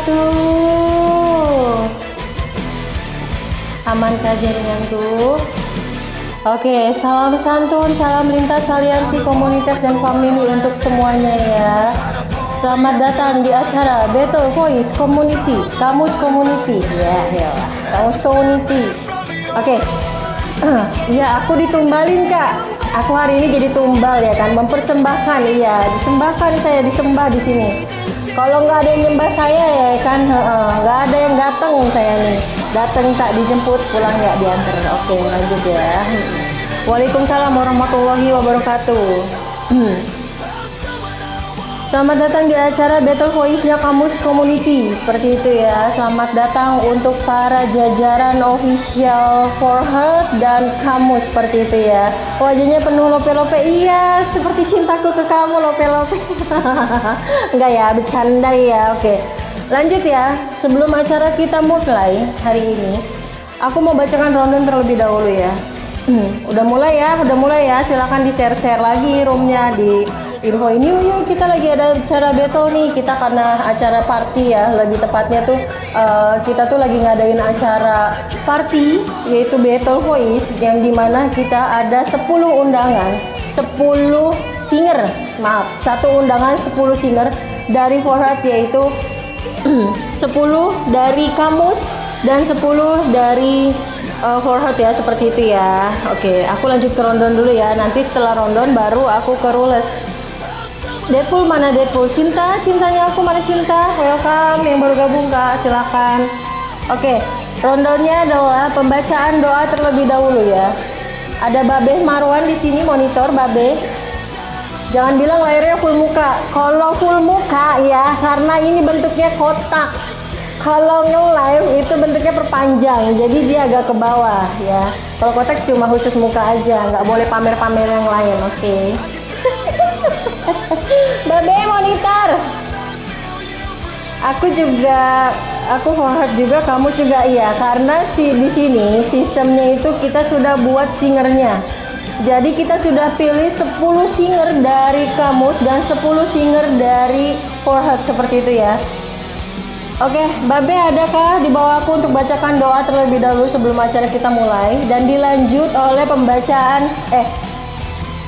wabarakatuh. Amankah jaringanku? Oke, salam santun, salam lintas aliansi komunitas dan family untuk semuanya ya. Selamat datang di acara Battle Voice Community, Kamus Community. Ya, Kamus Community. Oke. Iya, aku ditumbalin Kak. Aku hari ini jadi tumbal ya kan, mempersembahkan. Iya, disembah di sini. Kalau nggak ada yang nyembah saya ya kan, nggak ada yang datang saya nih. Datang tak dijemput, pulang nggak diantar. Oke, lanjut ya. Waalaikumsalam warahmatullahi wabarakatuh. Selamat datang di acara Battle Voice-nya Kamus Community. Seperti itu ya. Selamat datang untuk para jajaran official Forheart dan Kamus, seperti itu ya. Wajahnya penuh lope-lope. Iya, seperti cintaku ke kamu, lope-lope. Enggak ya, bercanda ya. Oke. Lanjut ya. Sebelum acara kita mulai hari ini, aku mau bacakan rundown terlebih dahulu ya. Udah mulai ya. Silakan di-share lagi roomnya di info ini. Yuk, kita lagi ada acara battle nih. Kita karena acara party ya, lebih tepatnya tuh kita tuh lagi ngadain acara party yaitu Battle Voice, yang dimana kita ada 10 undangan, 10 singer, maaf, satu undangan 10 singer dari Forheart, yaitu 10 dari Kamus dan 10 dari Forheart ya, seperti itu ya. Oke, aku lanjut ke rundown dulu ya. Nanti setelah rundown baru aku ke rules. Deadpool mana Deadpool? Cintanya aku mana cinta? Welcome yang baru gabung Kak, silakan. Oke, rundownnya adalah pembacaan doa terlebih dahulu ya. Ada Babe Marwan di sini, monitor Babe. Jangan bilang layarnya full muka. Kalau full muka ya, karena ini bentuknya kotak. Kalau nge-live itu bentuknya perpanjang, jadi dia agak ke bawah ya. Kalau kotak cuma khusus muka aja, nggak boleh pamer-pamer yang lain, oke? Babe monitor. Aku Forheart juga, kamu juga iya. Karena di sini sistemnya itu kita sudah buat singernya. Jadi kita sudah pilih 10 singer dari Kamus dan 10 singer dari Forheart, seperti itu ya. Oke, Babe adakah di bawahku untuk bacakan doa terlebih dahulu sebelum acara kita mulai dan dilanjut oleh pembacaan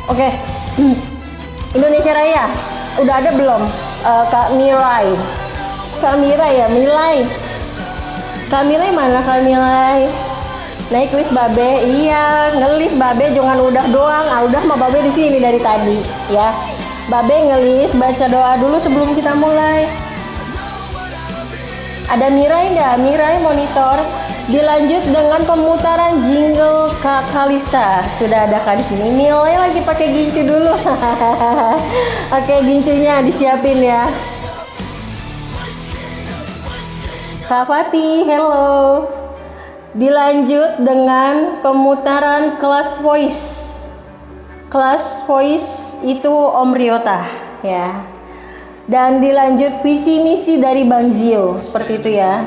Oke. Indonesia Raya udah ada belum? Kak Mirai ya, Milai. Kak Milai mana Kak Milai? Naik list Babe. Iya, ngelis Babe, jangan udah doang. Udah mah Babe di sini dari tadi ya. Babe ngelis, baca doa dulu sebelum kita mulai. Ada Mirai nggak? Mirai monitor. Dilanjut dengan pemutaran jingle Kak Kalista. Sudah ada Kak di sini. Milai lagi pakai gincu dulu. Oke, gincunya disiapin ya. Kak Fatih, hello. Dilanjut dengan pemutaran kelas voice. Kelas voice itu Om Riota ya. Dan dilanjut visi misi dari Bang Zio, seperti itu ya.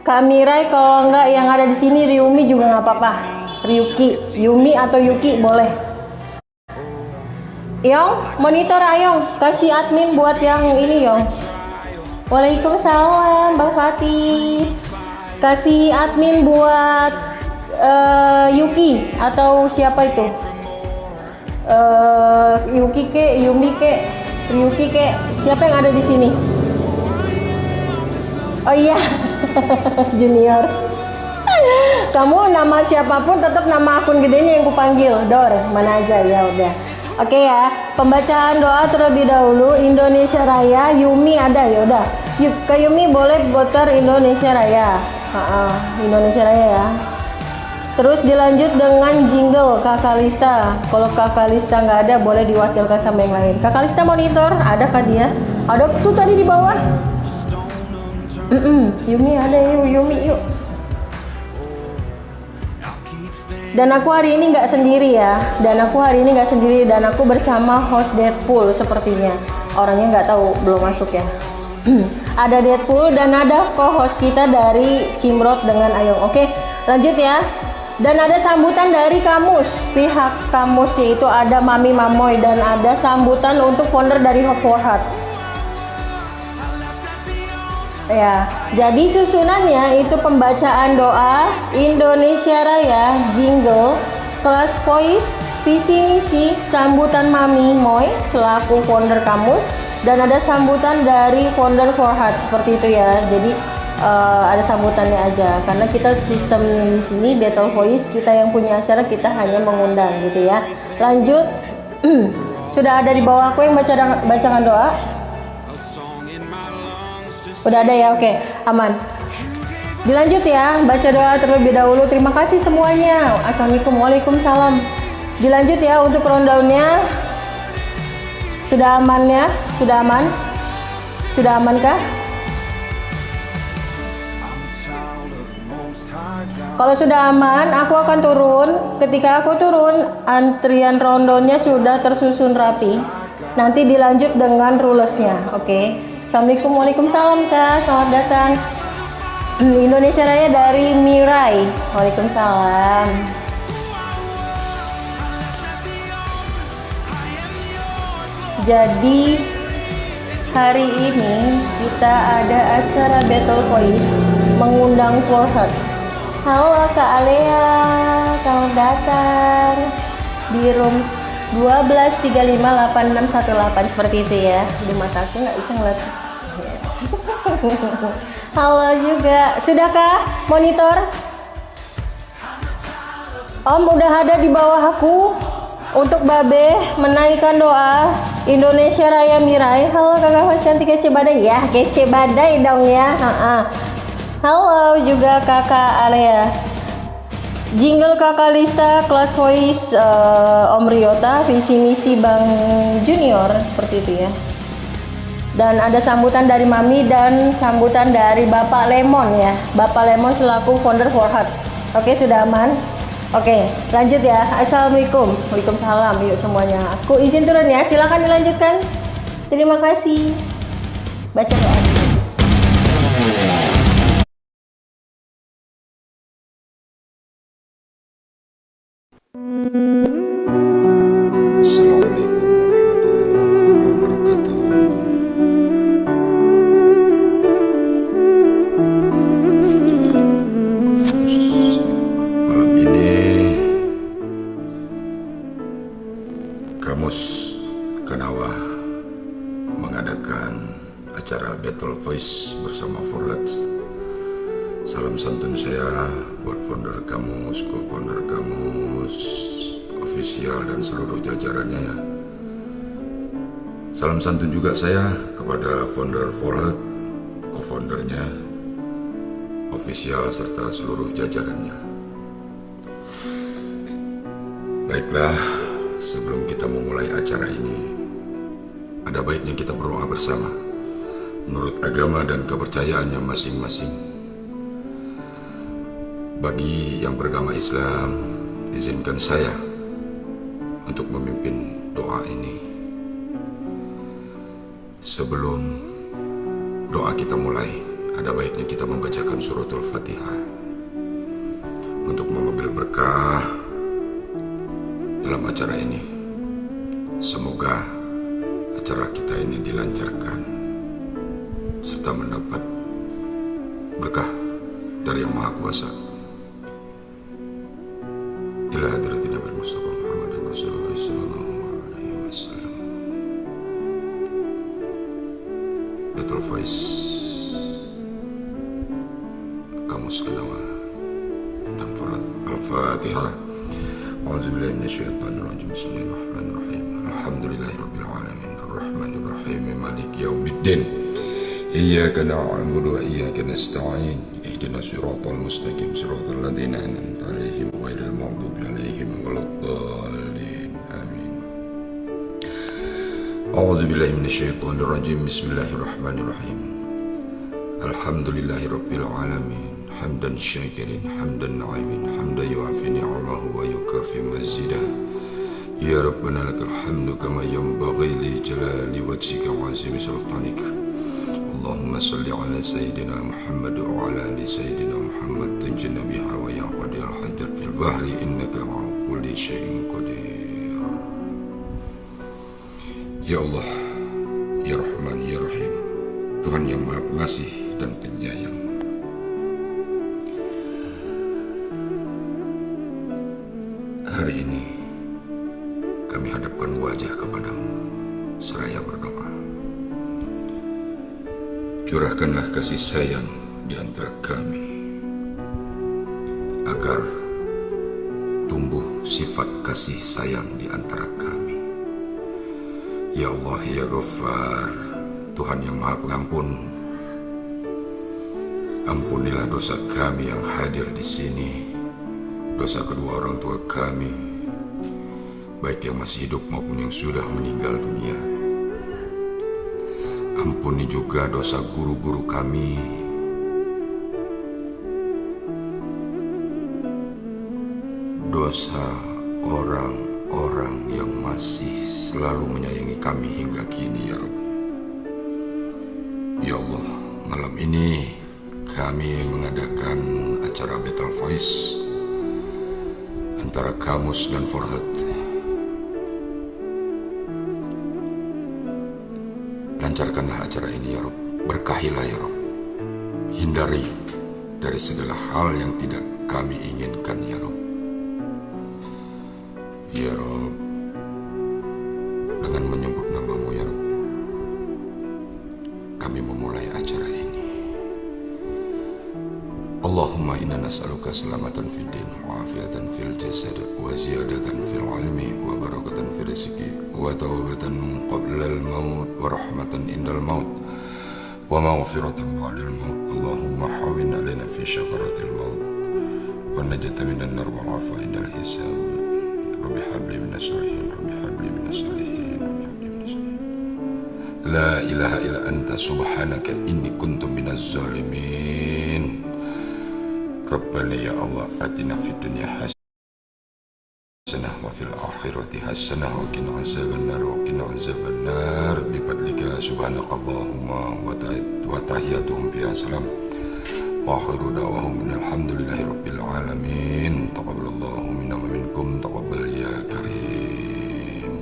Kak Mirai, kalau enggak yang ada di sini Ryumi juga nggak apa-apa. Ryuki, Yumi atau Yuki boleh. Yong, monitor Ayong, kasih admin buat yang ini Yong. Waalaikumsalam Bang Fatih. Kasih admin buat Yuki atau siapa itu? Yuki ke, Yumi ke, Ryuki ke, siapa yang ada di sini? Oh iya. Junior. Kamu nama siapapun tetap nama akun gedenya yang kupanggil. Dor, mana aja ya udah. Oke ya, pembacaan doa terlebih dahulu. Indonesia Raya, Yumi ada ya udah. Kak Yumi boleh voter Indonesia Raya. Indonesia Raya ya. Terus dilanjut dengan jingle Kak Kalista. Kalau Kak Kalista nggak ada, boleh diwakilkan sama yang lain. Kak Kalista monitor, ada kah dia? Ada tuh tadi di bawah. Yumi ada yuk, Yumi yuk. Dan aku hari ini nggak sendiri ya. Dan aku bersama host Deadpool sepertinya. Orangnya nggak tahu, belum masuk ya. Ada Deadpool dan ada co-host kita dari Cimrot dengan Ayong. Oke, lanjut ya. Dan ada sambutan dari Kamus, pihak Kamus, yaitu ada Mami Mamoy, dan ada sambutan untuk founder dari Forheart. Ya, jadi susunannya itu pembacaan doa Indonesia Raya, jingle, kelas voice, visi misi, sambutan Mami Moy selaku founder kamus, dan ada sambutan dari founder Forhat seperti itu ya. Jadi ada sambutannya aja, karena kita sistem di sini Battle Voice, kita yang punya acara kita hanya mengundang gitu ya. Lanjut, sudah ada di bawah aku yang bacakan doa. Udah ada ya, oke, aman. Dilanjut ya, baca doa terlebih dahulu. Terima kasih semuanya. Assalamualaikum, waalaikumsalam. Dilanjut ya untuk rundownnya. Sudah aman ya? Sudah aman? Sudah amankah? Kalau sudah aman, aku akan turun. Ketika aku turun, antrian rundownnya sudah tersusun rapi. Nanti dilanjut dengan rulesnya, oke? Assalamualaikum, waalaikumsalam Kak, selamat datang. Indonesia Raya dari Mirai. Waalaikumsalam. Jadi hari ini kita ada acara Battle Voice mengundang Forhat. Halo Kak Alea, selamat datang di room 12358618 seperti itu ya. Di mata aku nggak bisa ngeliat. Halo juga. Sudahkah monitor? Om udah ada di bawah aku untuk Babe menaikkan doa Indonesia Raya Mirai. Halo kakak cantik kece badai ya, kece badai dong ya. Halo juga kakak Alea. Jingle kakak Lista, kelas voice Om Riota, visi misi Bang Junior seperti itu ya. Dan ada sambutan dari Mami dan sambutan dari Bapak Lemon ya. Bapak Lemon selaku founder Forhat. Oke, sudah aman? Oke, lanjut ya. Assalamualaikum. Waalaikumsalam. Yuk semuanya. Aku izin turun ya. Silakan dilanjutkan. Terima kasih. Baca doa. Assalamualaikum warahmatullahi wabarakatuh. Malam ini Kamus Kanawa mengadakan acara Battle Voice bersama Forhat. Salam santun saya buat founder Kamus, co-founder Kamus, official dan seluruh jajarannya ya. Salam santun juga saya kepada founder Forhat, co-foundernya, official serta seluruh jajarannya. Baiklah, sebelum kita memulai acara ini, ada baiknya kita berdoa bersama menurut agama dan kepercayaannya masing-masing. Bagi yang beragama Islam, izinkan saya untuk memimpin doa ini. Sebelum doa kita mulai, ada baiknya kita membacakan suratul Fatihah untuk mengambil berkah dalam acara ini. Semoga acara kita ini dilancarkan serta mendapat berkah dari Yang Maha Kuasa. Ila hadratin Nabi Mustafa Muhammad Rasulullah sallallahu alaihi wasallam. Battle Voice Kamus Kanawa dan Forhat. Al-Fatihah. A'udzubillahi minasyaitonir rajim. Bismillahirrahmanirrahim. Alhamdulillahirabbil alamin. Arrahmanir rahim. Maliki yaumiddin. Iyyaka na'budu wa iyyaka nasta'in. Ihdinas siratal mustaqim. Siratal ladzina an'amta 'alaihim ghairil maghdubi 'alaihim waladdallin. Amin. A'udzubillahi minasyaitonir rajim. Bismillahirrahmanirrahim. Alhamdulillahirabbil alamin. Hamdan syakirin, hamdan na'imin, hamdan yu'afi ni'amahu wa yukafi mazidah. Ya Rabbana lakal hamdu kama yanbaghi li jalali wajhika wa 'azimi sultanik. Allahumma salli ala Sayyidina Muhammad wa ala ali Sayyidina Muhammad tunjina biha wa yaqdi al-hajat fil bahri innaka ma'a kulli syai'in qadir. Ya Allah, Ya Rahman, Ya Rahim, Tuhan yang Maha Pengasih dan Penyayang. Hari ini kami hadapkan wajah kepadamu seraya berdoa. Curahkanlah kasih sayang di antara kami, agar tumbuh sifat kasih sayang di antara kami. Ya Allah, ya Ghaffar, Tuhan yang Maha Pengampun, ampunilah dosa kami yang hadir di sini, dosa kedua orang tua kami, baik yang masih hidup maupun yang sudah meninggal dunia. Ampuni juga dosa guru-guru kami, dosa orang-orang yang masih selalu menyayangi kami hingga kini, ya Rabb. Ya Allah, malam ini kami mengadakan acara Battle Voice antara Kamus dan Forhat. Lancarkanlah acara ini, ya Rabb. Berkahilah, ya Rabb. Hindari dari segala hal yang tidak kami inginkan, ya Rabb. Ya Rabb, dengan menyebut namamu, ya Rabb, kami memulai acara ini. Allahumma inna nas'aluka selamatan fid din wa afiatan fil jasad wa ziyadatan fil ilmi wa barakatan fil rizqi wa tawbatan qabla al maut wa rahmatan indal maut wa maghfiratan ba'dal maut. Allahumma hawwin alaina fi syakaratil maut wa najata minan nar wa afa indal hisab. Rabbi habli minas salihin, Rabbi habli minas salihin, Rabbi habli minas salihin. La ilaha illa anta subhanaka inni kuntu minaz zalimin. Rabbana ya Allah, atina fid dunya hasanah wa fil akhirati hasanah wa qina azabannar wa qina azabannar bi fadlika subhanakallahumma wa tahiyyatuhum fiha salam wa akhiru da'wahum alhamdulillahi rabbil alamin. Taqabbalallahu minna wa minkum, taqabbal ya karim.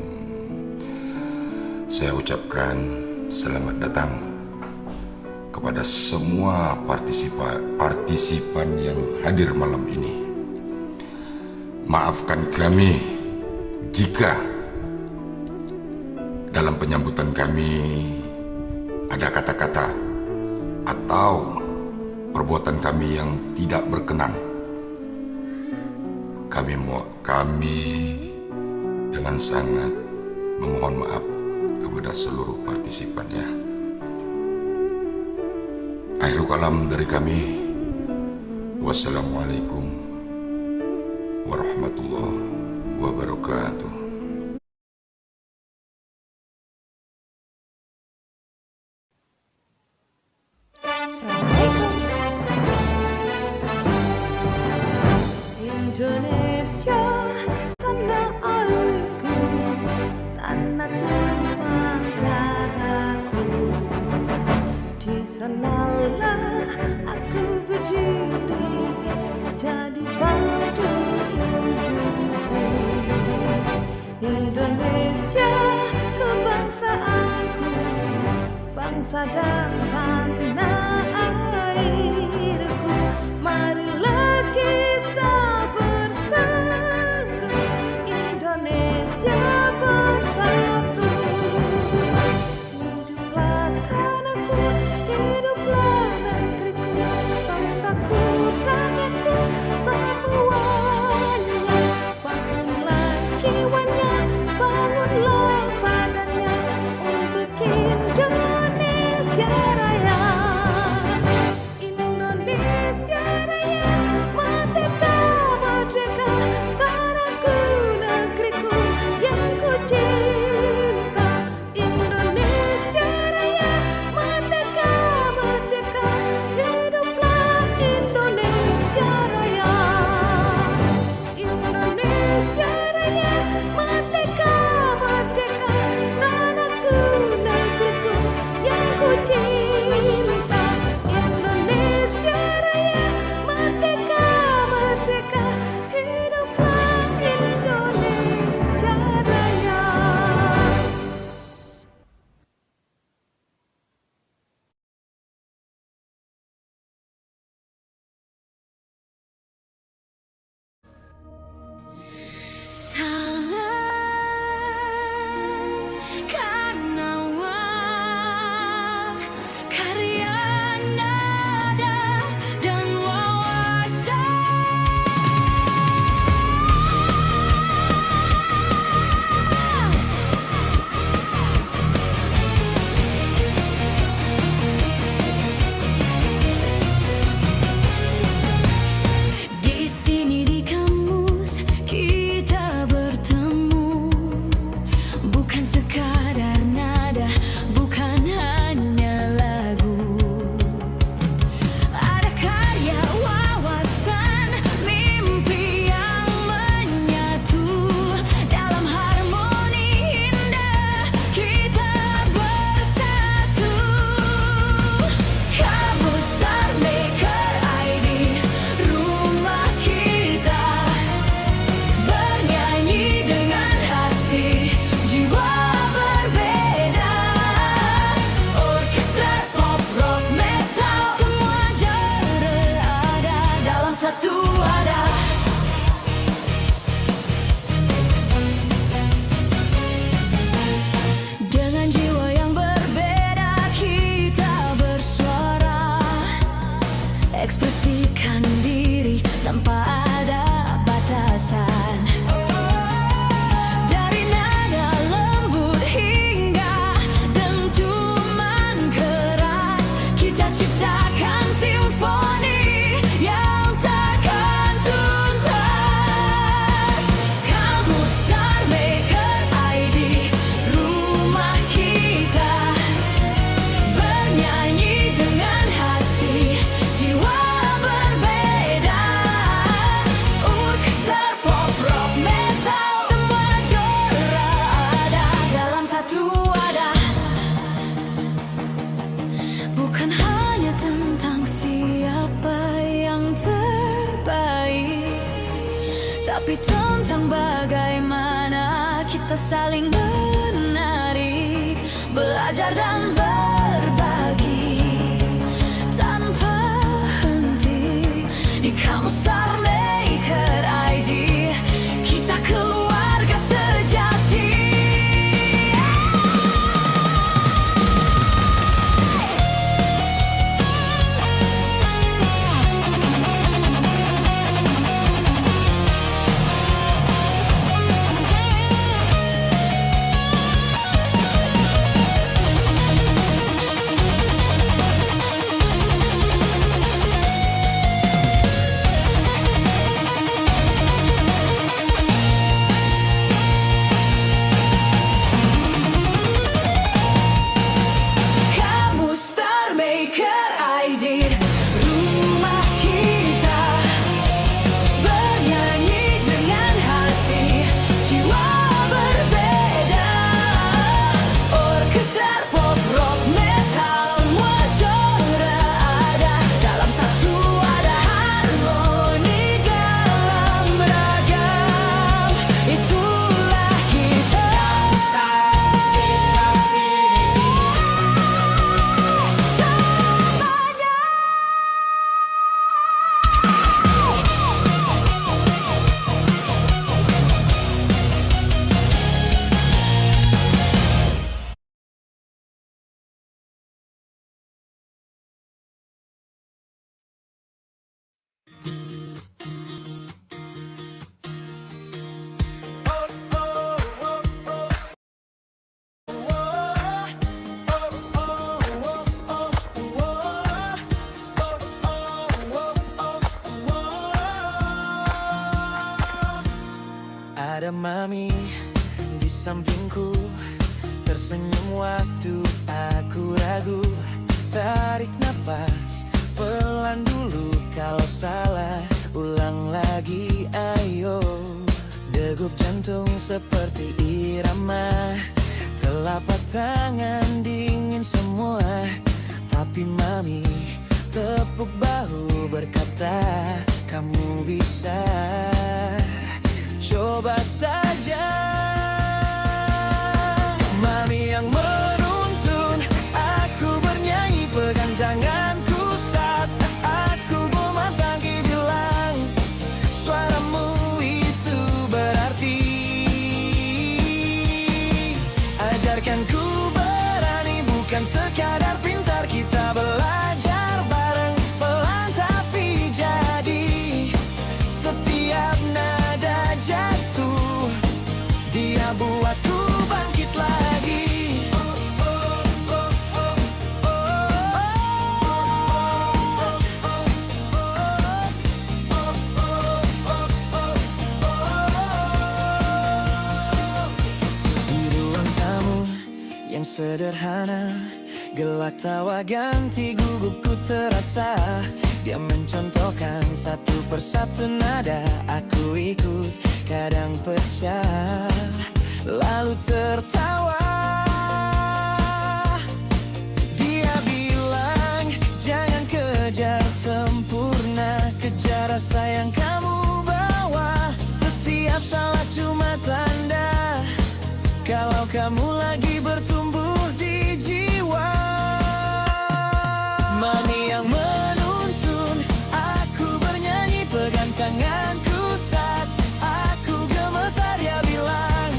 Saya ucapkan selamat datang kepada semua partisipan yang hadir malam ini. Maafkan kami jika dalam penyambutan kami ada kata-kata atau perbuatan kami yang tidak berkenan. Kami dengan sangat memohon maaf kepada seluruh partisipan, ya. Akhirul kalam dari kami, wassalamualaikum warahmatullahi wabarakatuh. Indonesia, tanah airku, tanah tumpah darahku. Di sanalah aku berdiri, jadi padu ibuku. Indonesia, kebangsaanku, bangsa dan tanah airku. Marilah kita bersatu, Indonesia bersatu. Hiduplah tanahku, hiduplah negeriku, bangsaku, rakyatku, semuanya. Bangunlah jiwanya, bangunlah badannya untuk Indonesia Raya. Indonesia Raya, bukan hanya tentang siapa yang terbaik, tapi tentang bagaimana kita saling menarik, belajar dan berbagi tanpa henti. Di Kamus Star Maker ID, kita keluarga sejati. Kamus Star Maker ID, rumah kita bernyanyi dengan hati, jiwa berbeda. Orkestra pop, rock, metal, semua genre ada dalam satu, ada harmoni dalam ragam. Itulah kita. Ada mami di sampingku, tersenyum waktu aku ragu. Tarik napas pelan dulu, kalau salah ulang lagi ayo. Degup jantung seperti irama, telapak tangan dingin semua. Tapi mami tepuk bahu berkata, kamu bisa. Coba saja. Mami yang menuntun aku bernyanyi, pegang tanganku saat aku memantangi, bilang suaramu itu berarti. Ajarkan ku berani, bukan sekadar pintar, kita belajar bareng, pelan tapi jadi. Setiap nada jatuh, dia buatku bangkit lagi. Di ruang tamu yang sederhana, gelak tawa ganti gugupku terasa. Dia mencontohkan satu persatu nada, aku ikut, kadang pecah, lalu tertawa. Dia bilang, jangan kejar sempurna, kejar rasa yang kamu bawa. Setiap salah cuma tanda kalau kamu lagi bertumbuh di jiwa. Mami yang menuntun aku bernyanyi, pegang tanganku saat aku gemetar. Dia bilang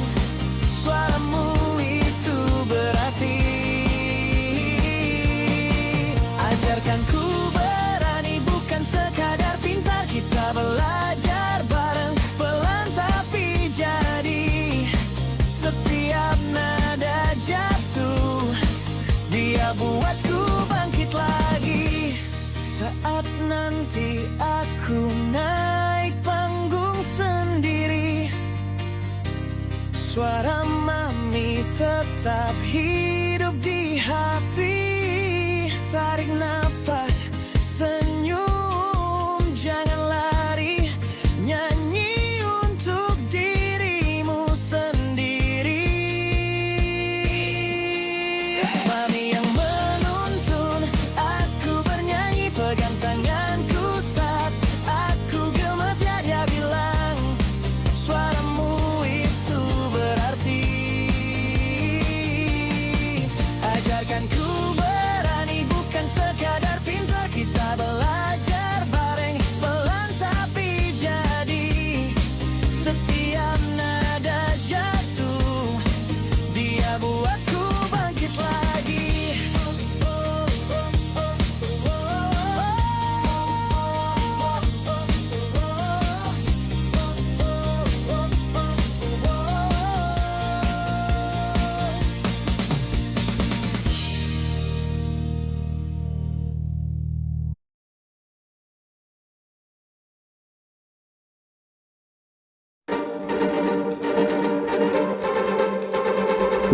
suaramu itu berarti. Ajarkan ku berani, bukan sekadar pintar, kita belajar bareng, pelan tapi jadi. Setiap nada jatuh, dia buatku bangkit lagi. Saat nanti aku naik panggung sendiri, suara mami tetap hidup di hati. Tarik napas, senyum, jangan lari, nyanyi untuk dirimu sendiri. Mami yang menuntun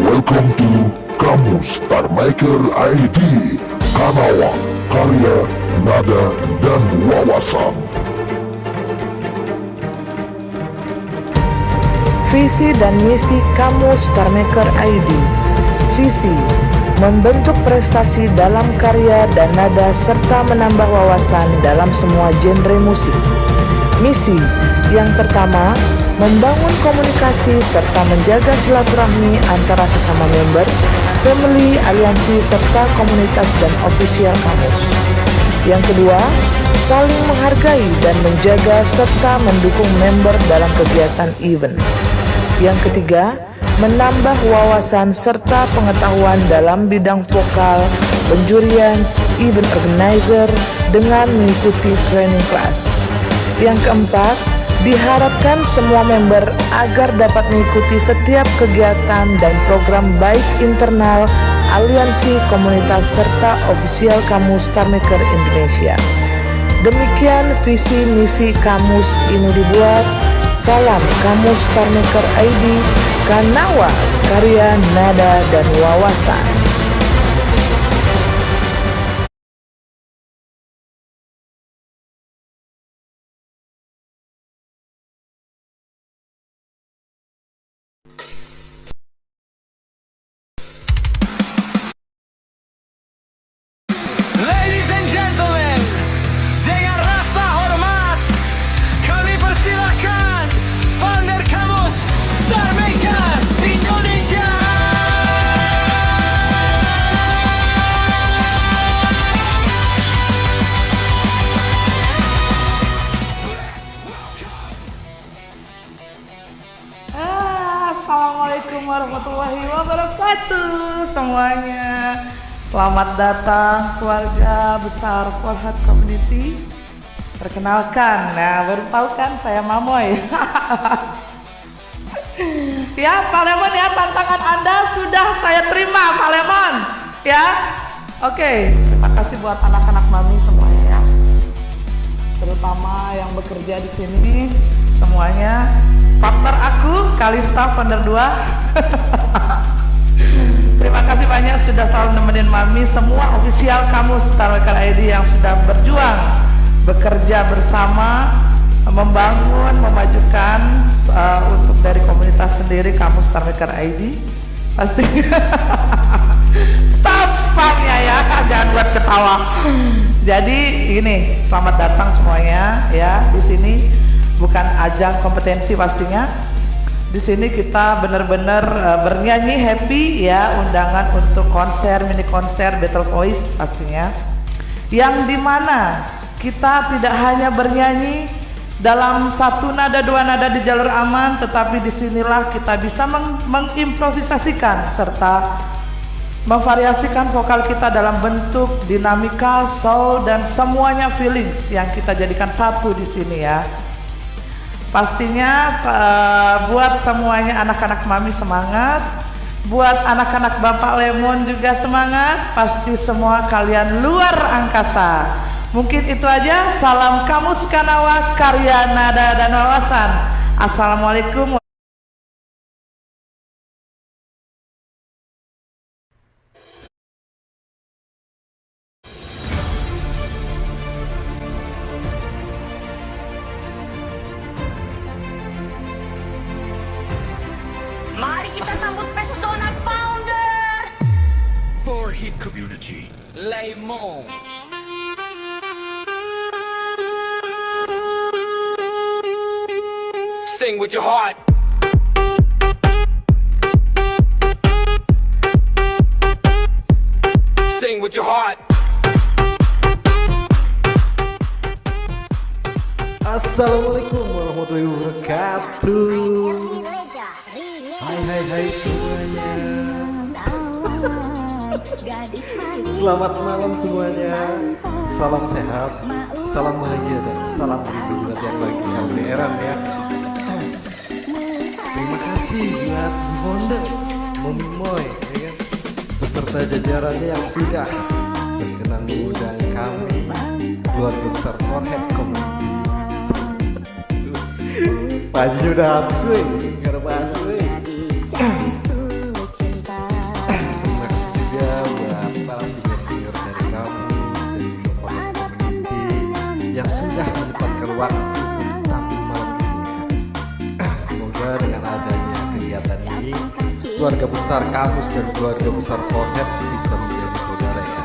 Welcome to Kamus Starmaker ID Kanawa, karya, nada, dan wawasan. Visi dan misi Kamus Starmaker ID. Visi: membentuk prestasi dalam karya dan nada serta menambah wawasan dalam semua genre musik. Misi yang pertama, membangun komunikasi serta menjaga silaturahmi antara sesama member, family, aliansi, serta komunitas dan official Kamus. Yang kedua, saling menghargai dan menjaga serta mendukung member dalam kegiatan event. Yang ketiga, menambah wawasan serta pengetahuan dalam bidang vokal, penjurian, event organizer dengan mengikuti training class. Yang keempat, diharapkan semua member agar dapat mengikuti setiap kegiatan dan program baik internal, aliansi, komunitas, serta official Kamus Starmaker Indonesia. Demikian visi misi Kamus ini dibuat. Salam Kamus Starmaker ID Kanawa, karya, nada, dan wawasan. Ladies and gentlemen, dengan rasa hormat kami persilakan founder Kamus Starmaker Indonesia. Assalamualaikum warahmatullahi wabarakatuh semuanya. Selamat datang keluarga besar Forhat Community. Perkenalkan, nah baru tahu kan saya Mamoy. Ya Pak Lemon ya, tantangan Anda sudah saya terima Pak Lemon. Ya, oke. Terima kasih buat anak-anak Mami semuanya ya. Terutama yang bekerja di sini semuanya. Partner aku Kalista founder 2. Terima kasih banyak sudah selalu nemenin Mami, semua official Kamus Starmaker ID yang sudah berjuang, bekerja bersama, membangun, memajukan untuk dari komunitas sendiri Kamus Starmaker ID. Pasti stop spamnya ya, jangan buat ketawa. Jadi ini selamat datang semuanya ya. Di sini bukan ajang kompetensi pastinya. Di sini kita benar-benar bernyanyi happy ya, undangan untuk konser, mini konser Battle Voice pastinya. Yang dimana kita tidak hanya bernyanyi dalam satu nada dua nada di jalur aman, tetapi disinilah kita bisa mengimprovisasikan serta memvariasikan vokal kita dalam bentuk dinamika, soul, dan semuanya feelings yang kita jadikan satu di sini ya. Pastinya buat semuanya anak-anak Mami semangat, buat anak-anak Bapak Lemon juga semangat, pasti semua kalian luar angkasa. Mungkin itu aja, salam Kamus Kanawa, karya, nada, dan wawasan. Assalamualaikum. Mari kita sambut pesona founder For hit community, Lemon. Sing with your heart. Sing with your heart. Assalamualaikum warahmatullahi wabarakatuh. Hai semuanya. Selamat malam semuanya. Salam sehat, salam bahagia, dan salam rindu yang bagi LDRan ya. Terima kasih buat founder Moy ya kan? Beserta jajarannya yang sudah berkenan mengundang kami keluarga besar Forhat Community. Paji udah habis weh, gak ada bahan weh. yang sudah menyempatkan waktu untuk tampil malam ini ya. Semoga dengan adanya kegiatan ini keluarga besar Kamus dan keluarga besar Forehead bisa menjadi saudara ya.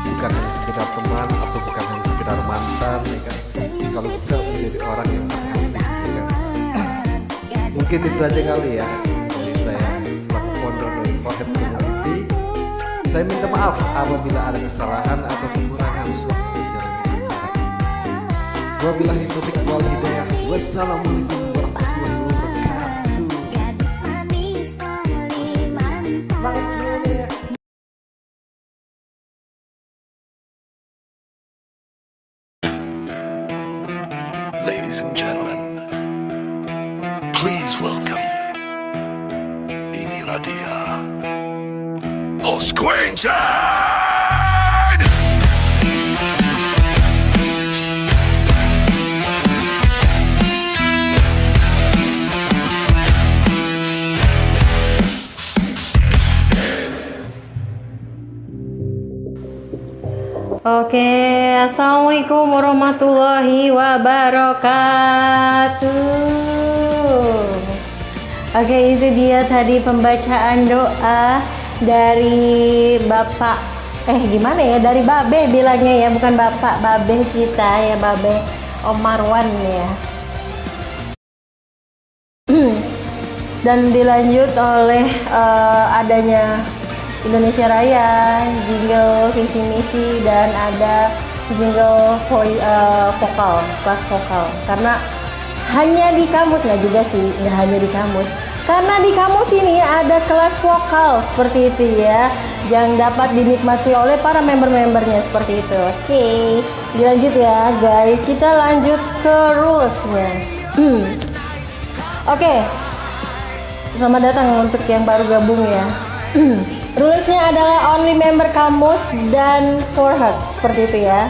Bukan hanya sekedar teman atau bukan hanya sekedar mantan ya kan. Kalau bisa menjadi orang yang terkasih ya kan. Mungkin itu aja kali ya dari saya selaku founder dari Forehead Community. Saya minta maaf apabila ada kesalahan atau kekurangan sewaktu jalannya acara ini. Wabillahi taufiq wal hidayah. Wassalamualaikum warahmatullahi wabarakatuh. Semangat semuanya ya. Ladies and gentlemen, please welcome inilah dia Host Quentin! Oke, assalamualaikum warahmatullahi wabarakatuh. Oke, itu dia tadi pembacaan doa dari Bapak gimana ya, dari Babe bilangnya ya, bukan Bapak, Babe kita ya, Babe Om Marwan ya. Dan dilanjut oleh adanya Indonesia Raya, jingle visi misi, dan ada jingle vokal, kelas vokal. Karena hanya di kamus, nggak juga sih, nggak hanya di kamus. Karena di kamus ini ada kelas vokal seperti itu ya, yang dapat dinikmati oleh para member-membernya seperti itu. Oke, dilanjut ya guys, kita lanjut ke rulesnya. Oke, selamat datang untuk yang baru gabung ya. Rulesnya adalah only member kamus dan Forehead seperti itu ya.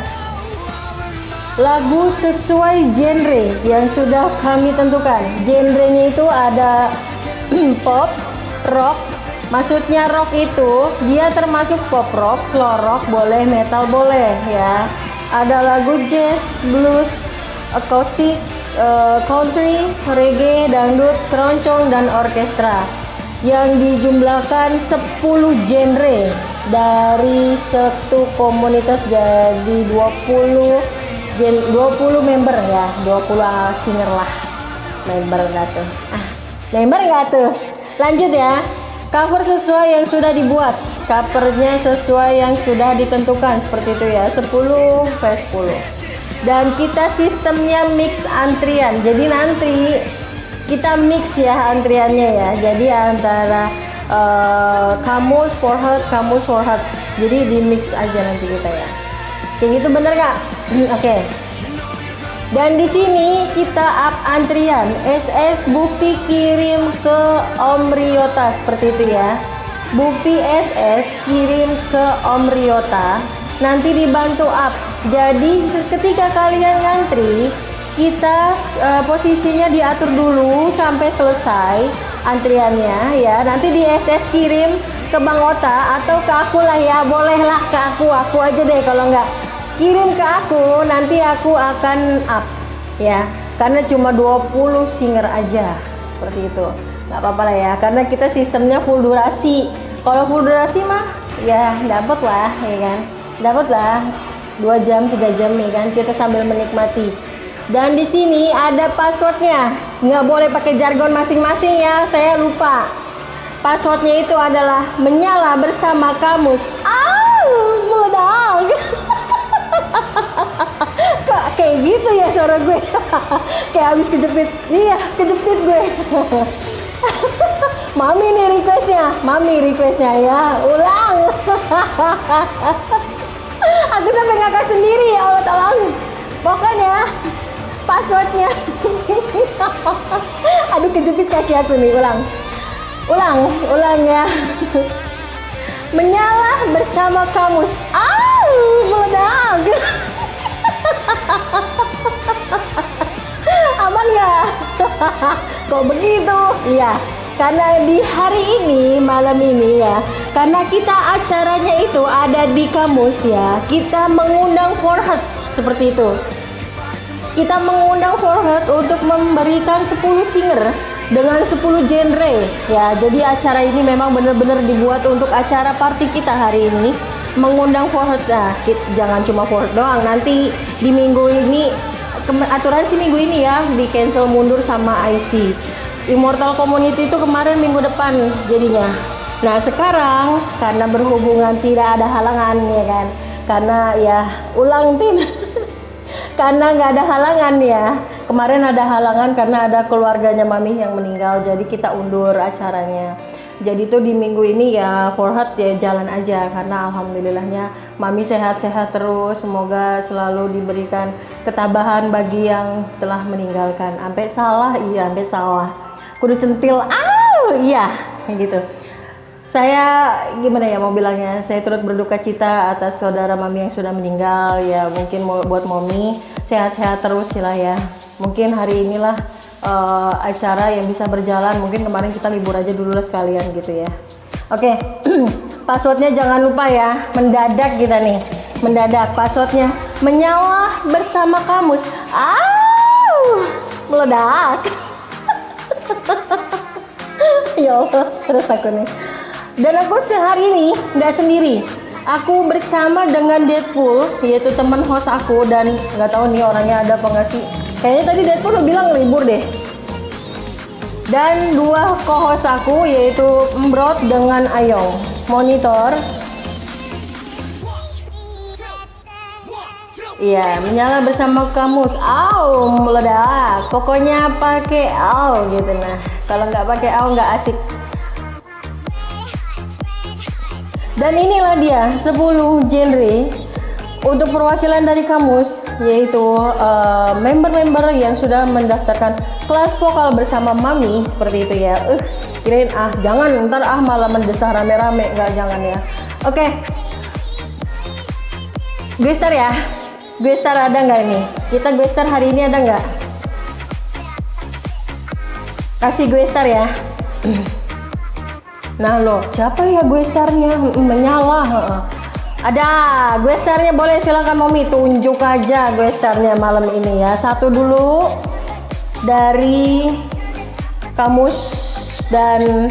Lagu sesuai genre yang sudah kami tentukan. Genrenya itu ada pop, rock. Maksudnya rock itu dia termasuk pop rock, slow rock boleh, metal boleh ya. Ada lagu jazz, blues, akustik, country, reggae, dangdut, keroncong, dan orkestra. Yang dijumlahkan 10 genre dari satu komunitas jadi 20 member ya, 20 singer lah. Member nggak tuh? Member nggak tuh? Lanjut ya. Cover sesuai yang sudah dibuat, covernya sesuai yang sudah ditentukan seperti itu ya, 10 vs 10. Dan kita sistemnya mix antrian, jadi nanti kita mix ya antriannya ya, jadi antara kamus Forehead, jadi di mix aja nanti kita ya, kayak gitu, bener nggak? Oke. Dan di sini kita up antrian, SS bukti kirim ke Om Ryota seperti itu ya, bukti SS kirim ke Om Ryota, nanti dibantu up. Jadi ketika kalian ngantri, kita posisinya diatur dulu sampai selesai antriannya ya. Nanti di SS kirim ke Bang Ota atau ke aku lah ya, bolehlah ke aku aja deh. Kalau nggak kirim ke aku, nanti aku akan up ya. Karena cuma 20 singer aja seperti itu, nggak apa-apa lah ya. Karena kita sistemnya full durasi. Kalau full durasi mah ya dapat lah ya kan, dapat lah 2 jam 3 jam ya kan, kita sambil menikmati. Dan di sini ada passwordnya, nggak boleh pakai jargon masing-masing ya, saya lupa. Passwordnya itu adalah menyala bersama kamus. Meledak. Kok kayak gitu ya suara gue? Kayak habis kejepit. Iya, kejepit gue. Mami nih requestnya ya, ulang. Aku sampai ngakak sendiri ya Allah, tolong. Pokoknya passwordnya aduh kejepit kaki aku nih, ulang ya. Menyala bersama kamus. Meledak. Aman nggak? Kok begitu? Iya, karena di hari ini, malam ini ya, karena kita acaranya itu ada di kamus ya, kita mengundang Forehead seperti itu. kita mengundang Forhead untuk memberikan 10 singer dengan 10 genre ya. Jadi acara ini memang benar-benar dibuat untuk acara party kita hari ini, mengundang Forhead. Nah, jangan cuma Forhead doang, nanti di minggu ini aturan sih minggu ini ya di cancel mundur sama IC. Immortal Community itu kemarin minggu depan jadinya. Nah sekarang karena berhubungan tidak ada halangan ya kan, karena ya ulang tim karena nggak ada halangan ya. Kemarin ada halangan karena ada keluarganya Mami yang meninggal, jadi kita undur acaranya. Jadi tuh di minggu ini ya Forhead ya jalan aja, karena alhamdulillahnya Mami sehat-sehat terus. Semoga selalu diberikan ketabahan bagi yang telah meninggalkan. Sampai salah, iya sampai salah. Kudu centil, iya gitu. Saya gimana ya mau bilangnya, saya turut berduka cita atas saudara Mami yang sudah meninggal ya. Mungkin buat Mami sehat-sehat terus lah ya. Mungkin hari inilah acara yang bisa berjalan. Mungkin kemarin kita libur aja dulu lah sekalian gitu ya. Oke. Passwordnya jangan lupa ya, mendadak kita nih, mendadak passwordnya menyala bersama kamus. Meledak. Ya Allah, terus aku nih. Dan aku sehari ini nggak sendiri, aku bersama dengan Deadpool, yaitu teman host aku. Dan nggak tahu nih orangnya ada apa nggak sih, kayaknya tadi Deadpool bilang libur deh. Dan dua co-host aku yaitu Embrot dengan Ayong. Monitor iya, menyala bersama kamus. Meledak. Pokoknya pakai gitu. Nah kalau nggak pakai nggak asik. Dan inilah dia 10 genre untuk perwakilan dari kamus, yaitu member-member yang sudah mendaftarkan kelas vokal bersama Mami seperti itu ya. Kirain jangan ntar malah mendesah rame-rame, nggak, jangan ya. Oke. Gue star ya. Gue star ada nggak ini? Kita gue star hari ini ada nggak? Kasih gue star ya. Nah loh, siapa ya gue starnya? Menyala. Ada gue starnya, boleh silakan Mami tunjuk aja gue starnya malam ini ya. Satu dulu dari kamus dan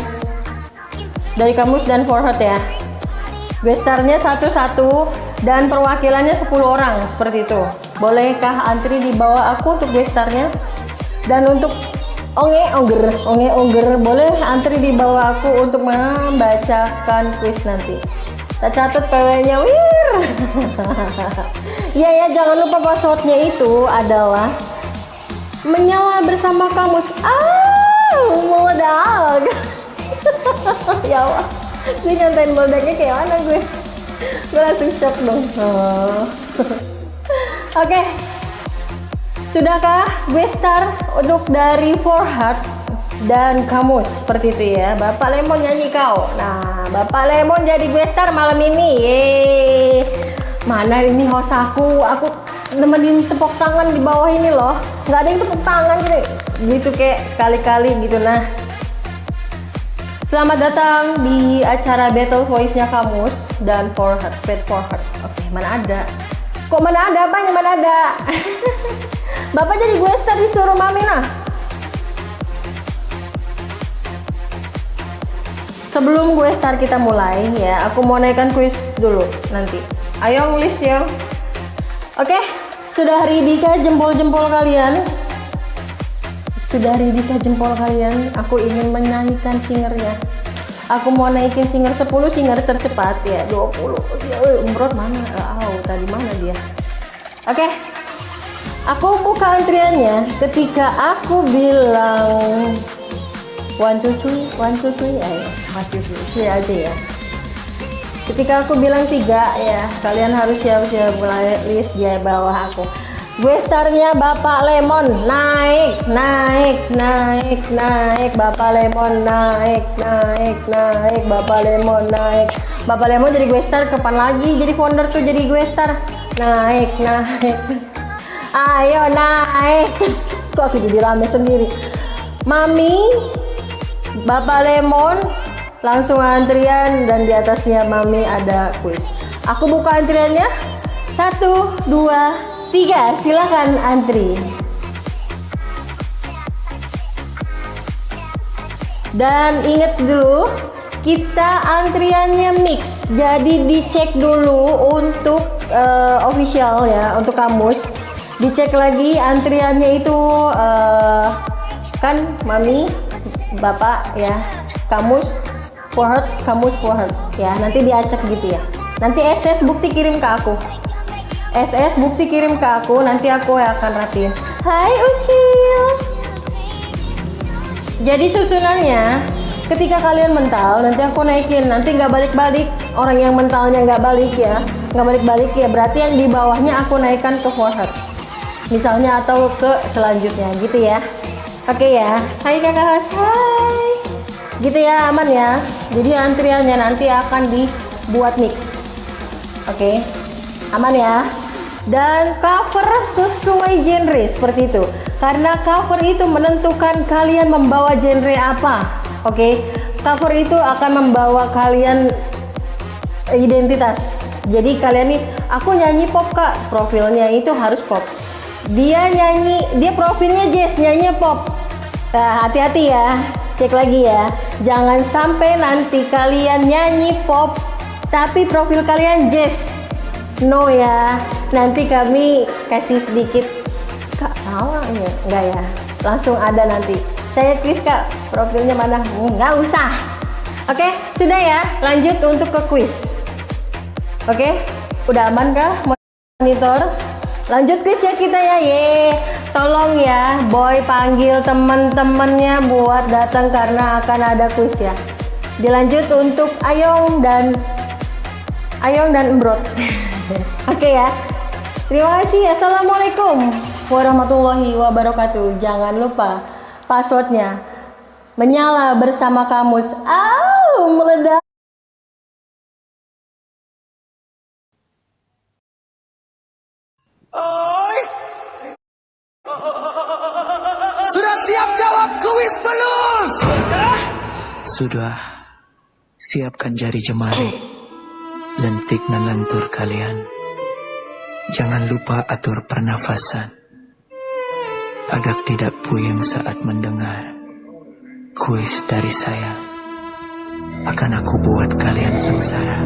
Forhead ya. Gue starnya satu-satu dan perwakilannya 10 orang seperti itu. Bolehkah antri di bawah aku untuk gue starnya? Dan untuk Onge boleh antri di bawah aku untuk membacakan kuis nanti. Kita catat PW-nya, wir. Ya, jangan lupa passwordnya itu adalah menyala bersama kamus. Meledak. Ya Allah, gue nyantain meledaknya kayak mana gue? Gue langsung shock dong. Oke. Sudahkah gue star untuk dari Forhead dan kamus seperti itu ya. Bapak Lemon nyanyi kau. Nah, Bapak Lemon jadi gue star malam ini. Yeay. Mana ini host aku nemenin tepuk tangan di bawah ini loh. Nggak ada yang tepuk tangan gitu kayak sekali-kali gitu. Nah, selamat datang di acara Battle Voice-nya kamus dan Forhead. Oke, mana ada? Kok mana ada? Apanya mana ada? Bapak jadi gue star disuruh Mami nah. Sebelum gue star kita mulai ya, aku mau naikkan kuis dulu nanti. Ayo list ya. Oke, sudah ridika jempol-jempol kalian? Sudah ridika jempol kalian? Aku ingin menaikkan singernya. Aku mau naikin singer 10 singer tercepat ya, 20. Umrot mana? Tadi mana dia? Oke. Aku buka antriannya ketika aku bilang one two three, ayo masih aja ya. Ketika aku bilang 3 ya, kalian harus siap-siap mulai list di bawah aku. Gue starnya Bapak Lemon, naik, Bapak Lemon naik, Bapak Lemon naik. Bapak Lemon jadi gue star, kapan lagi jadi founder tuh jadi gue star? Naik. Ayo naik. Kok aku jadi rame sendiri. Mami, Bapak Lemon, langsung antrian dan di atasnya Mami ada kuis. Aku buka antriannya. 1, 2, 3, silakan antri. Dan ingat dulu, kita antriannya mix. Jadi dicek dulu untuk official ya, untuk kamus. Dicek lagi antriannya itu kan mami, bapak ya, kamus, forward, kamus, forward ya. Nanti diacak gitu ya. Nanti SS bukti kirim ke aku. SS bukti kirim ke aku, nanti aku yang akan rapiin. Hai Ucil. Jadi susunannya, ketika kalian mental, nanti aku naikin. Nanti nggak balik-balik. Orang yang mentalnya nggak balik ya, nggak balik-balik ya. Berarti yang di bawahnya aku naikkan ke forehead, misalnya, atau ke selanjutnya, gitu ya. Oke ya. Hai kakak Has, hai. Gitu ya, aman ya. Jadi antriannya nanti akan dibuat mix. Oke, aman ya. Dan cover sesuai genre seperti itu, karena cover itu menentukan kalian membawa genre apa. Oke, cover itu akan membawa kalian identitas. Jadi kalian nih, aku nyanyi pop kak, profilnya itu harus pop. Dia nyanyi, dia profilnya jazz, nyanyinya pop. Nah, hati-hati ya, cek lagi ya, jangan sampai nanti kalian nyanyi pop tapi profil kalian jazz. No ya, nanti kami kasih sedikit, kak salah ya, enggak ya, langsung ada nanti. Saya Kris kak, profilnya mana? Enggak usah. Oke, sudah ya, lanjut untuk ke quiz. Oke, udah aman kah monitor? Lanjut quiz ya kita ya, ye. Tolong ya, boy panggil teman-temannya buat datang karena akan ada quiz ya. Dilanjut untuk Ayong dan Embrot. Oke ya. Terima kasih. Assalamualaikum warahmatullahi wabarakatuh. Jangan lupa passwordnya menyala bersama kamus. Meledak. Sudah siap jawab kuis belum? Sudah. Siapkan jari jemari. Lentik dan lentur kalian. Jangan lupa atur pernafasan. Agar tidak puyeng saat mendengar kuis dari saya. Akan aku buat kalian sengsara.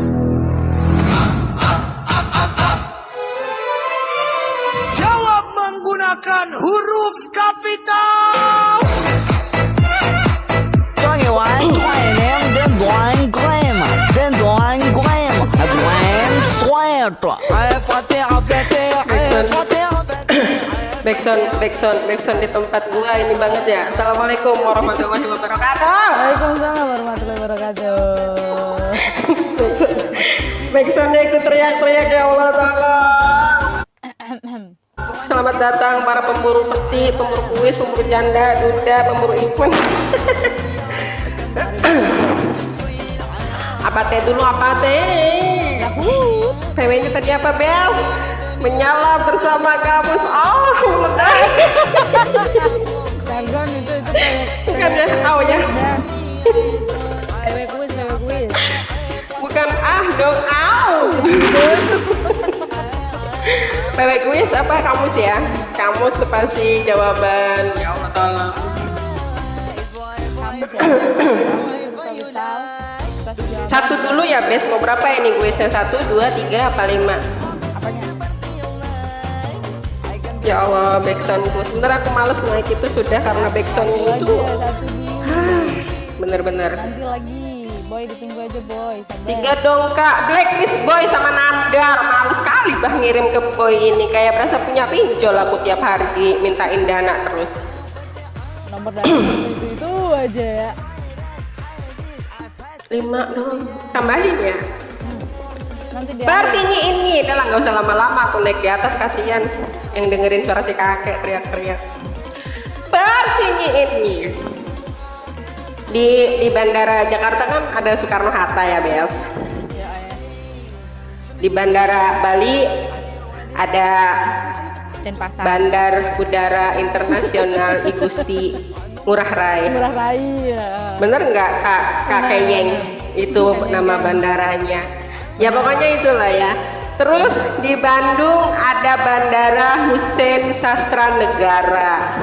Jawab menggunakan huruf kapital. Backsound di tempat gua ini banget ya. Assalamualaikum warahmatullahi wabarakatuh. Waalaikumsalam warahmatullahi wabarakatuh. Backsoundnya ikut teriak-teriak ya Allah Ta'ala. Selamat datang para pemburu peti, pemburu kuis, pemburu janda, duda, pemburu event. Apa teh dulu, apa teh? PW-nya tadi apa, Bel? Menyala bersama kamus. Meledak. Jargon itu Bukan ya, tahu ya. PW kuis. Bukan dong, PW kuis apa kamus ya? Kamus spasi jawaban. Ya Allah tolong. Satu dulu ya, Bes. Mau berapa ini kuisnya? 1, 2, 3, apa 5? Ya Allah, backsoundku. Sebentar aku males naik itu sudah karena backsoundnya itu. Bener-bener. Nanti lagi, boy ditunggu aja boy. 3 dong kak, blacklist boy sama Nandar. Males sekali bah ngirim ke boy ini. Kayak berasa punya pinjol aku tiap hari dimintain dana terus. Nomor data itu aja ya. 5 dong, tambahin ya. Nanti dia Berarti ini udah lah, nggak usah lama-lama aku naik di atas, kasihan yang dengerin suara si kakek teriak-teriak. Berarti ini di bandara Jakarta kan ada Soekarno Hatta ya, Bels. Di bandara Bali ada Denpasar. Bandar Udara Internasional Igusti Ngurah Rai. Murah Rai ya. Bener nggak Kak Keyeng? Itu nama bandaranya. Ya pokoknya itulah ya. Terus di Bandung ada Bandara Hussein Sastra Negara.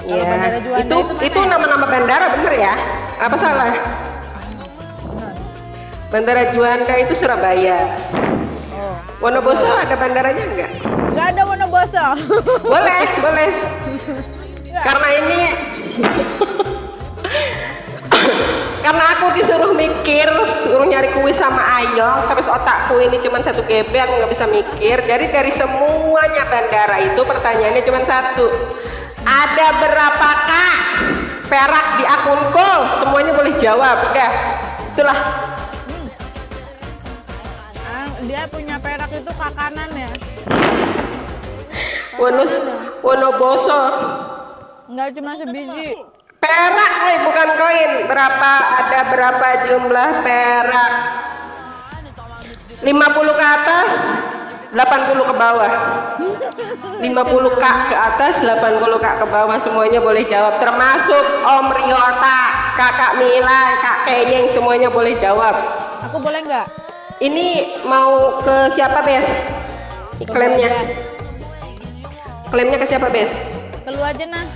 Kalau Bandara Juanda itu nama-nama bandara bener ya? Apa salah? Bandara Juanda itu Surabaya. Wonoboso ada bandaranya enggak? Nggak ada Wonoboso. Boleh. Karena ini karena aku disuruh mikir, suruh nyari kuis sama Ayo, terus otakku ini cuma 1 GB, aku nggak bisa mikir. Jadi dari semuanya bandara itu pertanyaannya cuma satu. Ada berapakah perak di akunku? Semuanya boleh jawab. Udah, itulah. Dia punya perak itu kakanan ya? Wonoboso. Enggak cuma sebiji. Perak, bukan koin. Ada berapa jumlah perak? 50 ke atas, 80 ke bawah. 50 kak ke atas, 80 kak ke bawah. Semuanya boleh jawab. Termasuk Om Riota, Kakak Mila, Kak Kenyeng, semuanya boleh jawab. Aku boleh nggak? Ini mau ke siapa, Bes? Klaimnya. Klaimnya ke siapa, Bes? Ke lu aja nah.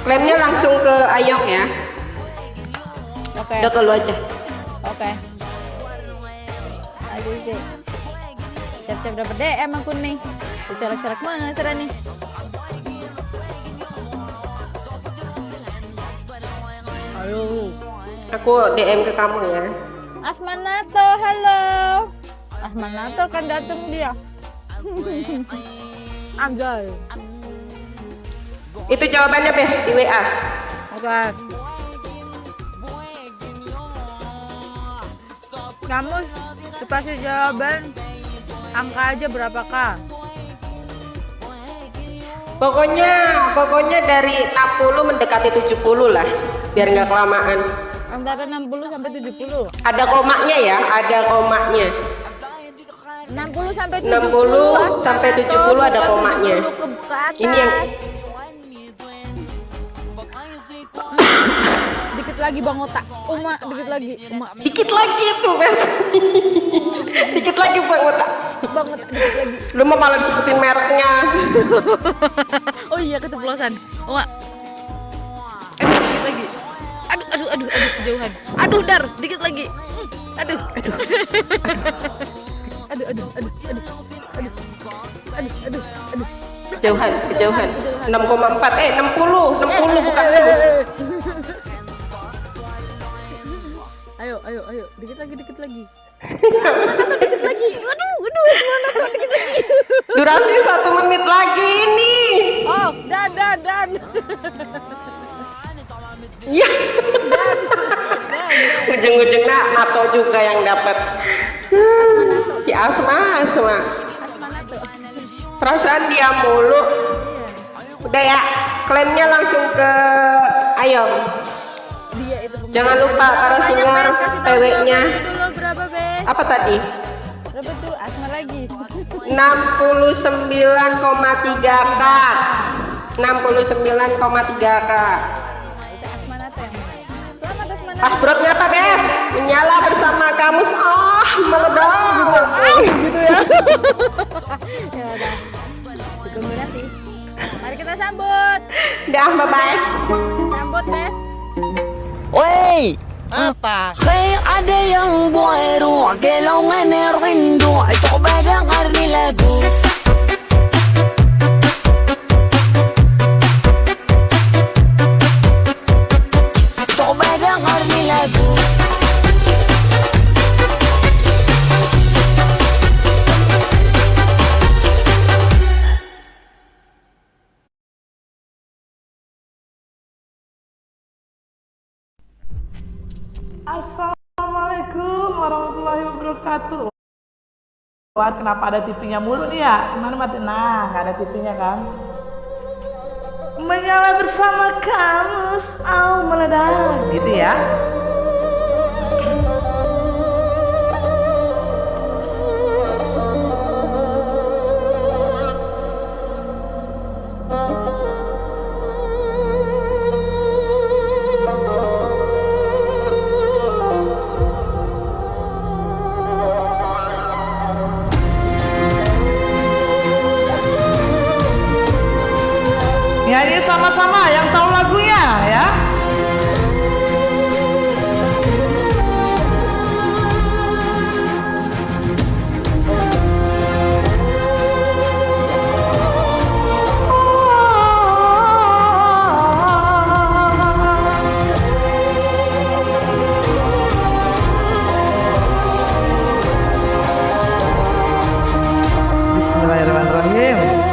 Klaimnya langsung ke Ayong ya. Oke. Udah ke lu aja. Oke. Aduh sih. Siap-siap dapat DM aku nih. Dicolek-colek mesra nih. Halo. Aku DM ke kamu ya. Asmanato, halo. Asmanato kan datang dia. Anjay. Itu jawabannya, Bes, di WA. Oke. Kamu dikasih jawaban angka aja berapakah? Pokoknya dari 60 mendekati 70 lah, biar nggak kelamaan. Antara 60 sampai 70. Ada komaknya ya, ada komaknya. 60 sampai 70. 60 sampai 70 ada komaknya. Ini yang dikit lagi Bang Otak. Dikit lagi. Dikit lagi itu, Bes. Dikit lagi Bang Otak. Bang Otak dikit lagi. Lu mau malah disebutin mereknya. Oh iya, keceplosan. Dikit lagi. Aduh, kejauhan. Aduh, Dar, dikit lagi. Aduh. Kejauhan. 6,4. 60 bukan 6. Ayo, dikit lagi. Dikit lagi. Aduh, mana tuh dikit lagi. Durasi 1 menit lagi ini. Oh, dan. Iya. Ujung-ujungnya NATO juga yang dapat. Si Asma. Perasaan dia mulu. Udah ya, klaimnya langsung ke Ayong. Jangan lupa para singer PW-nya. Apa tadi? Berapa tuh? Asma lagi. 69,3K. 69,3K. Passwordnya apa, Bes? Menyala bersama kamu. Meledak. Gitu ya. Ya udah. Ditunggu nanti. Mari kita sambut. Dah, bye-bye. Sambut, Bes. Wey! Apa? Kaya ada yang buero, kailangan na rin do. Ito ko ba ng arnilago? Ito ko ba ng arnilago? Assalamualaikum warahmatullahi wabarakatuh. Wah, kenapa ada TV-nya mulu nih ya? Gimana mati? Nah, nggak ada TV-nya kan? Menyala bersama kamu, meledak, gitu ya? nyanyi sama-sama yang tahu lagunya ya. Bismillahirrahmanirrahim.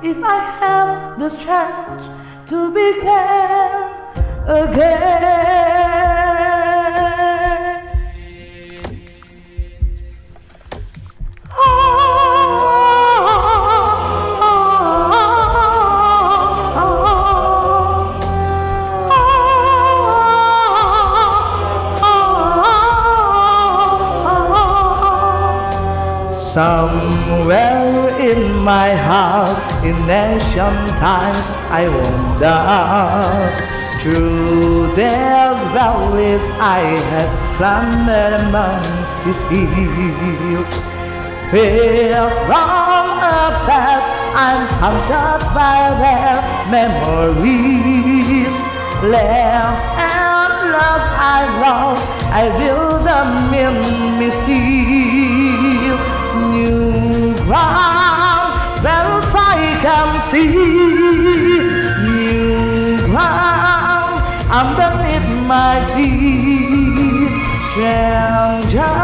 If I have the chance to begin again. Somewhere in my heart, in ancient times, I wander through their valleys. I have climbed among his hills. Fear from the past, I'm haunted by their memories. Love and love I lost, I build them in mystique. New ground, where I can see. New ground, underneath my feet. Stranger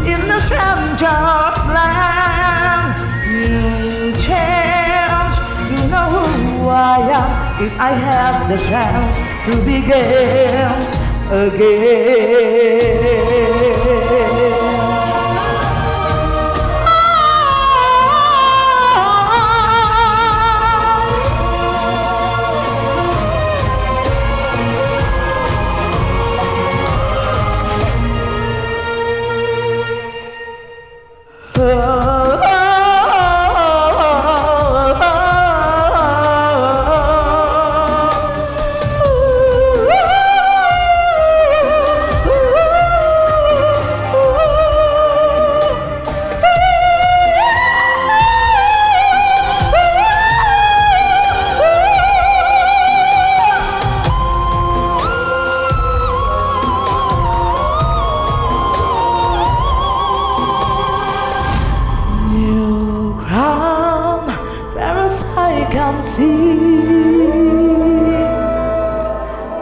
in the stranger's land. New chance to know who I am if I have the chance to begin again.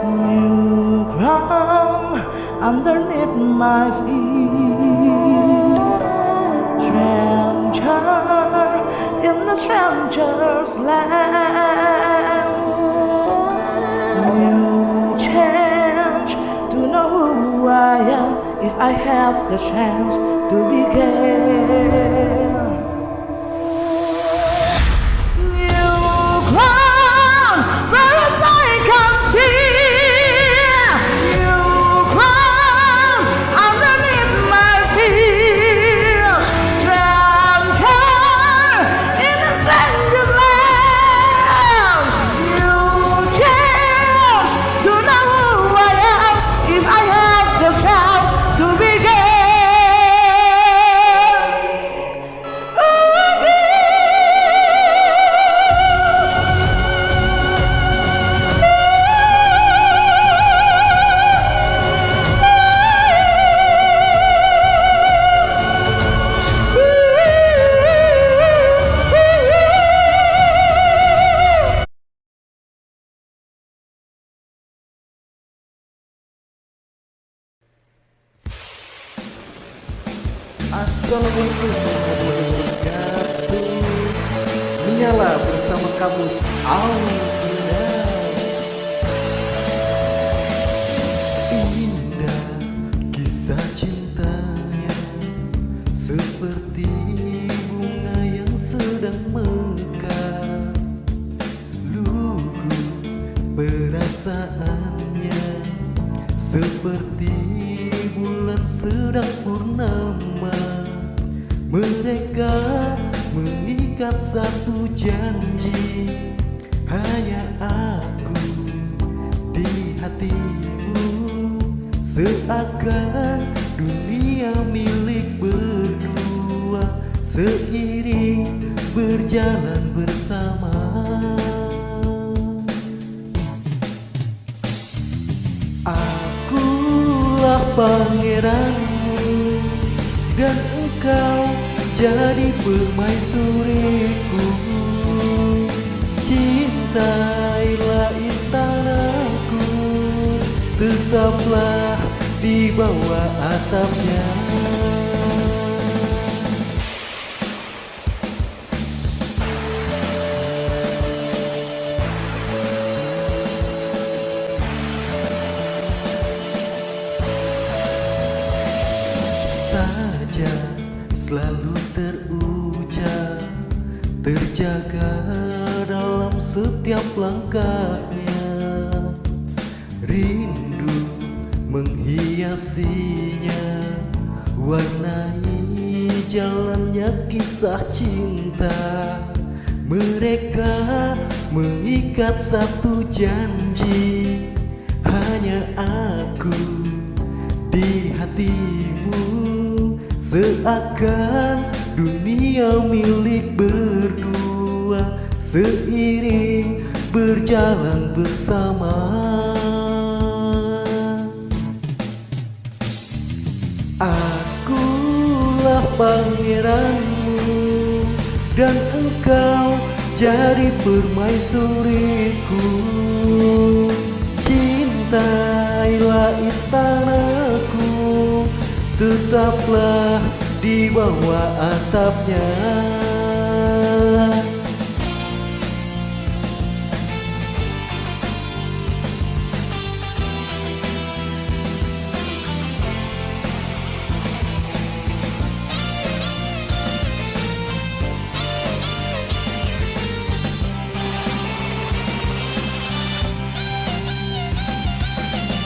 New ground underneath my feet. Stranger in the stranger's land. New chance to know who I am if I have the chance to begin. Assalamualaikum warahmatullahi wabarakatuh. Menyala bersama Kamus Alvina. Indah kisah cintanya seperti bulan sedang purnama. Mereka mengikat satu janji, hanya aku di hatimu, seakan dunia milik berdua, seiring berjalan bersama. Akulah pangeranmu dan engkau jadi permaisuriku. Cintailah istanaku, tetaplah di bawah atapnya. Saja selalu terucap, terjaga dalam setiap langkahnya. Rindu menghiasinya, warnai jalannya kisah cinta. Mereka mengikat satu janji, hanya aku di hatimu, seakan dunia milik berdua, seiring berjalan bersama. Akulah pangeranmu dan engkau jadi permaisuriku. Cintailah istanaku, tetaplah di bawah atapnya.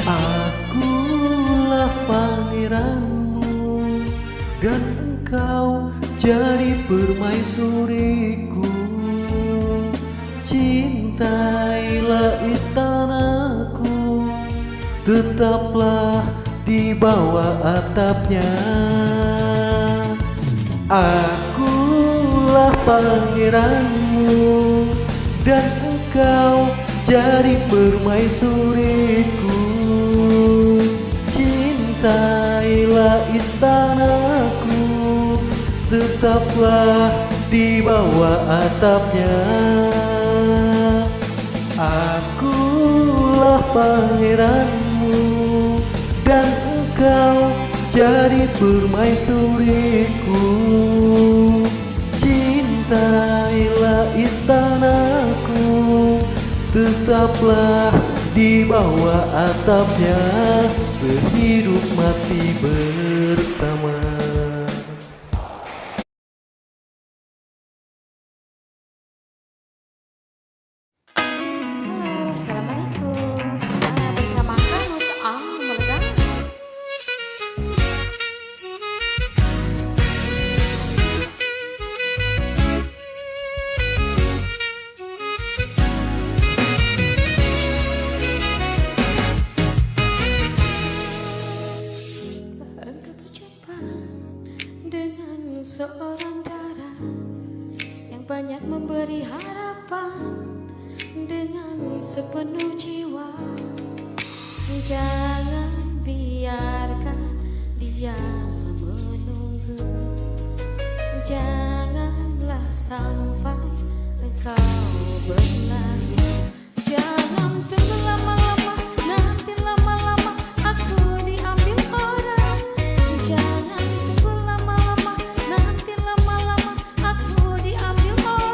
Akulah pangeranmu dan engkau jadi permaisuriku. Cintailah istanaku, tetaplah di bawah atapnya. Akulah pangeranmu dan engkau jadi permaisuriku. Cintailah istanaku, tetaplah di bawah atapnya. Akulah pangeranmu dan engkau jadi permaisuriku. Cintailah istanaku, tetaplah di bawah atapnya, sehidup mati bersama. Halo, assalamualaikum. Bersama Hanus Al-Meledak. Engkau berjumpa dengan seorang darah yang banyak memberi harapan dengan sepenuh jiwa. Jangan biarkan dia menunggu, janganlah sampai engkau berlari. Jangan tunggu lama-lama, nanti lama-lama aku diambil orang. Jangan tunggu lama-lama, nanti lama-lama aku diambil orang.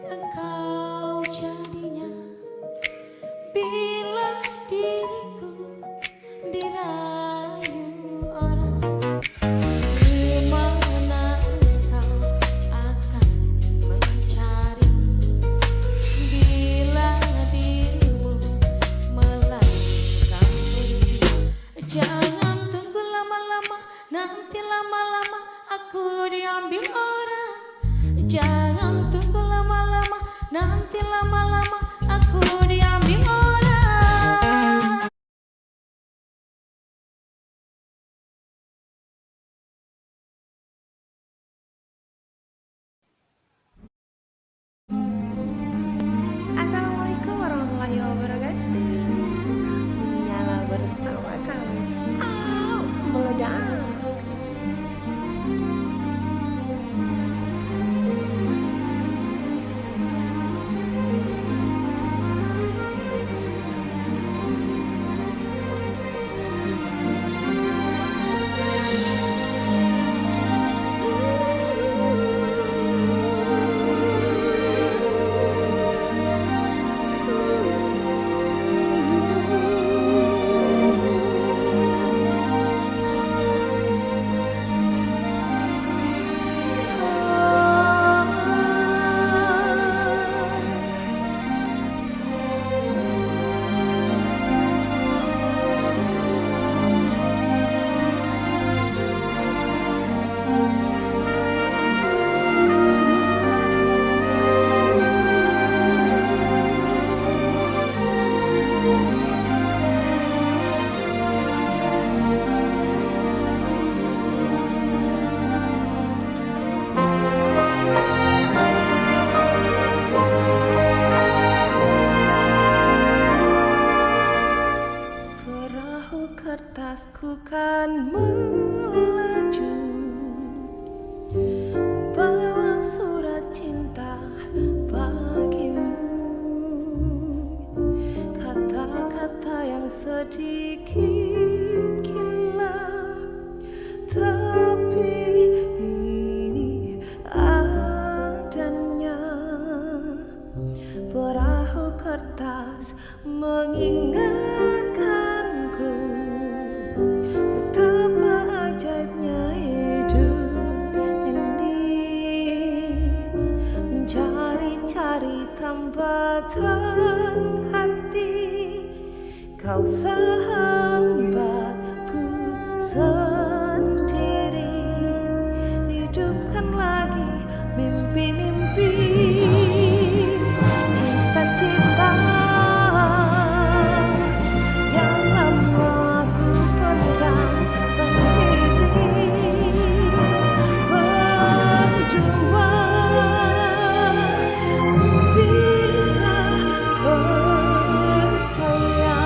engkau jadinya bila diriku dirayu orang. Kemana engkau akan mencari bila dirimu melangkah pergi. Jangan tunggu lama-lama, nanti lama-lama aku diambil orang. Jangan tunggu lama-lama, nanti lama-lama aku diambil orang. Assalamualaikum warahmatullahi wabarakatuh. Nyala bersama kami. Meledak. Perahu kertasku kan melaju, bawa surat cinta bagimu. Kata-kata yang sedikit gila, tapi ini adanya. Perahu kertas mengingatkanku betapa ajaibnya hidup ini, mencari-cari tambatan hati. Kau sahabatku sendiri, hidupkan lagi mimpi-mimpi, cita-cita yang lama ku pendam sendiri. Berdua bisa percaya.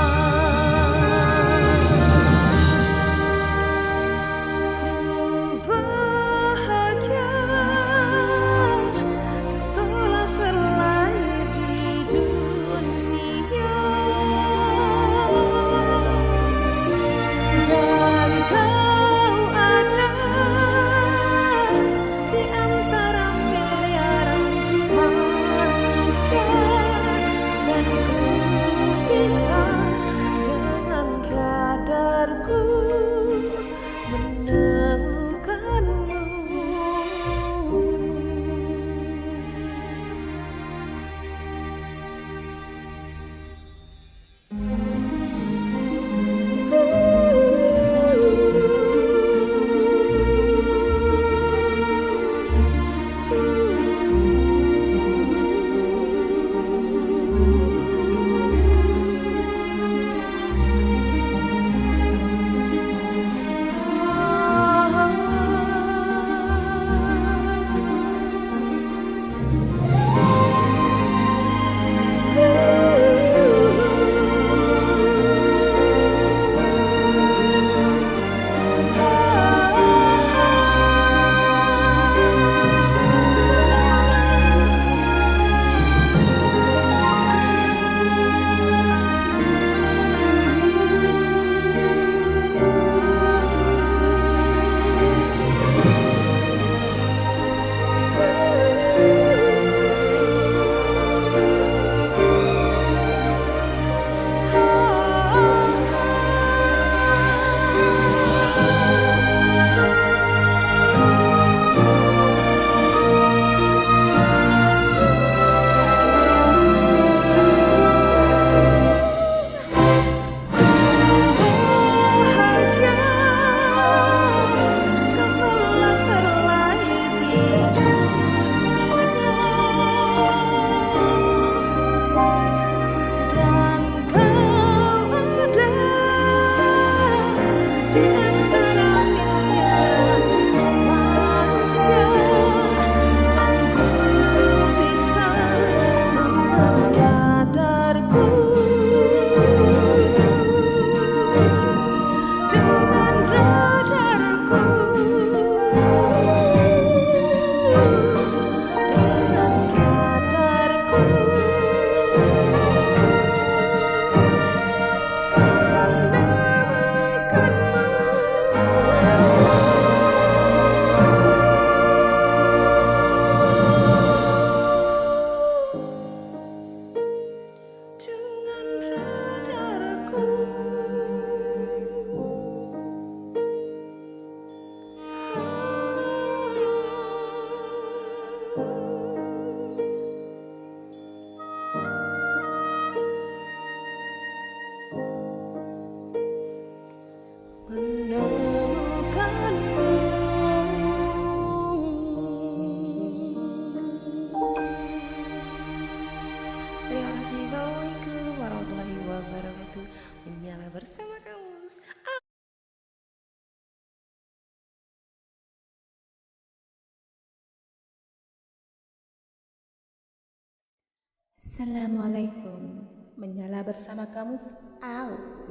Assalamualaikum. Menyala bersama kamu.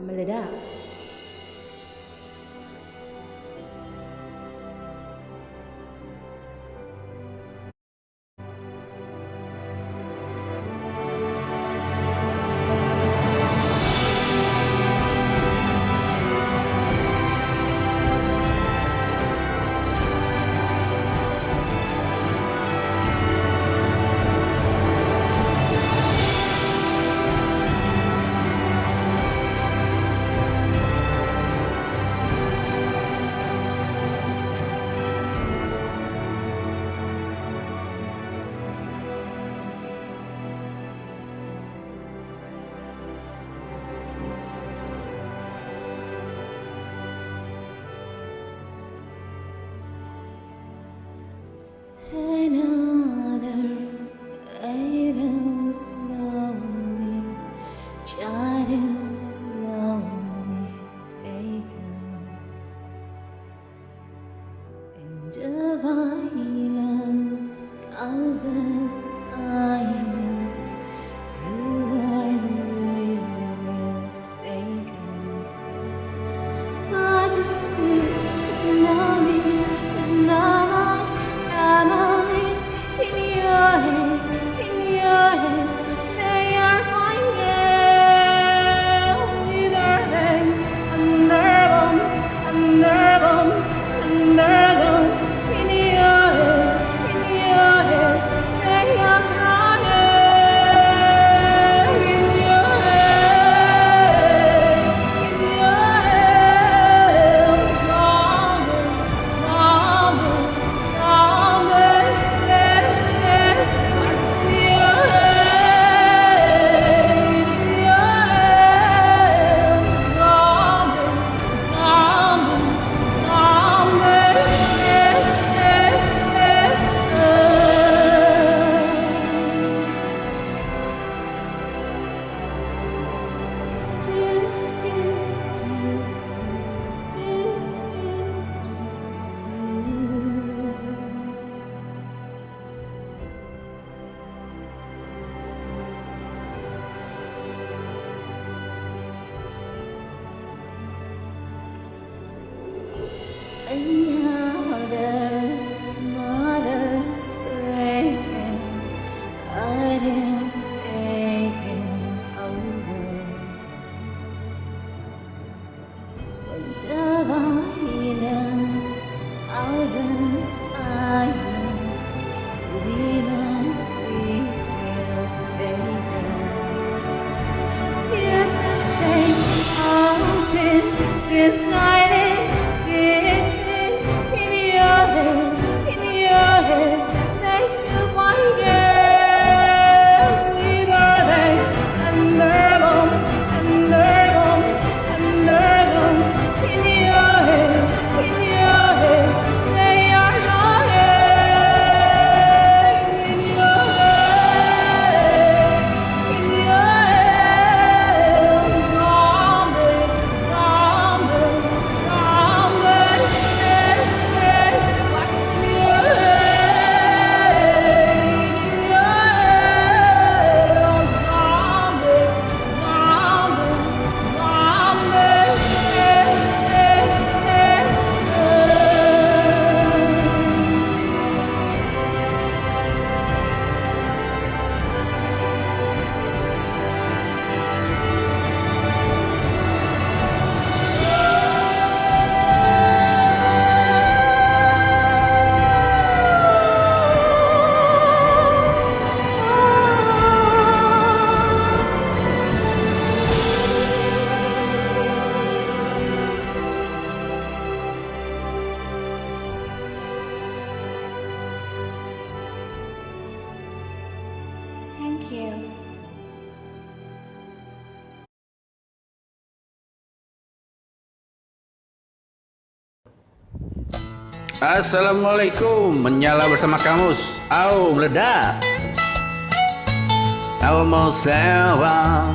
Meledak. Another item slowly, child slowly taken, and the violence causes silence. You are mistaken. But you see, it's not me, it's not my family. In your head, they are hiding with their hands and their bones, and their bones, and their guns. In your head, they are crying. In your head, zombie, zombie, zombie. What's in your head? Zombie, zombie, zombie. Another's mother's breaking, others taking over. When the violence causes silence, we must be mistaken. Yes, the same mountain since 1916. In your head, they still fighting with their legs and their bones, and their bones, and their guns. In your head, they are dying. In your head, zombie, zombie, zombie. What's in your head? Zombie, zombie, zombie. Thank you. Assalamualaikum, menyala bersama kamus. Meledak. Almost Alabama,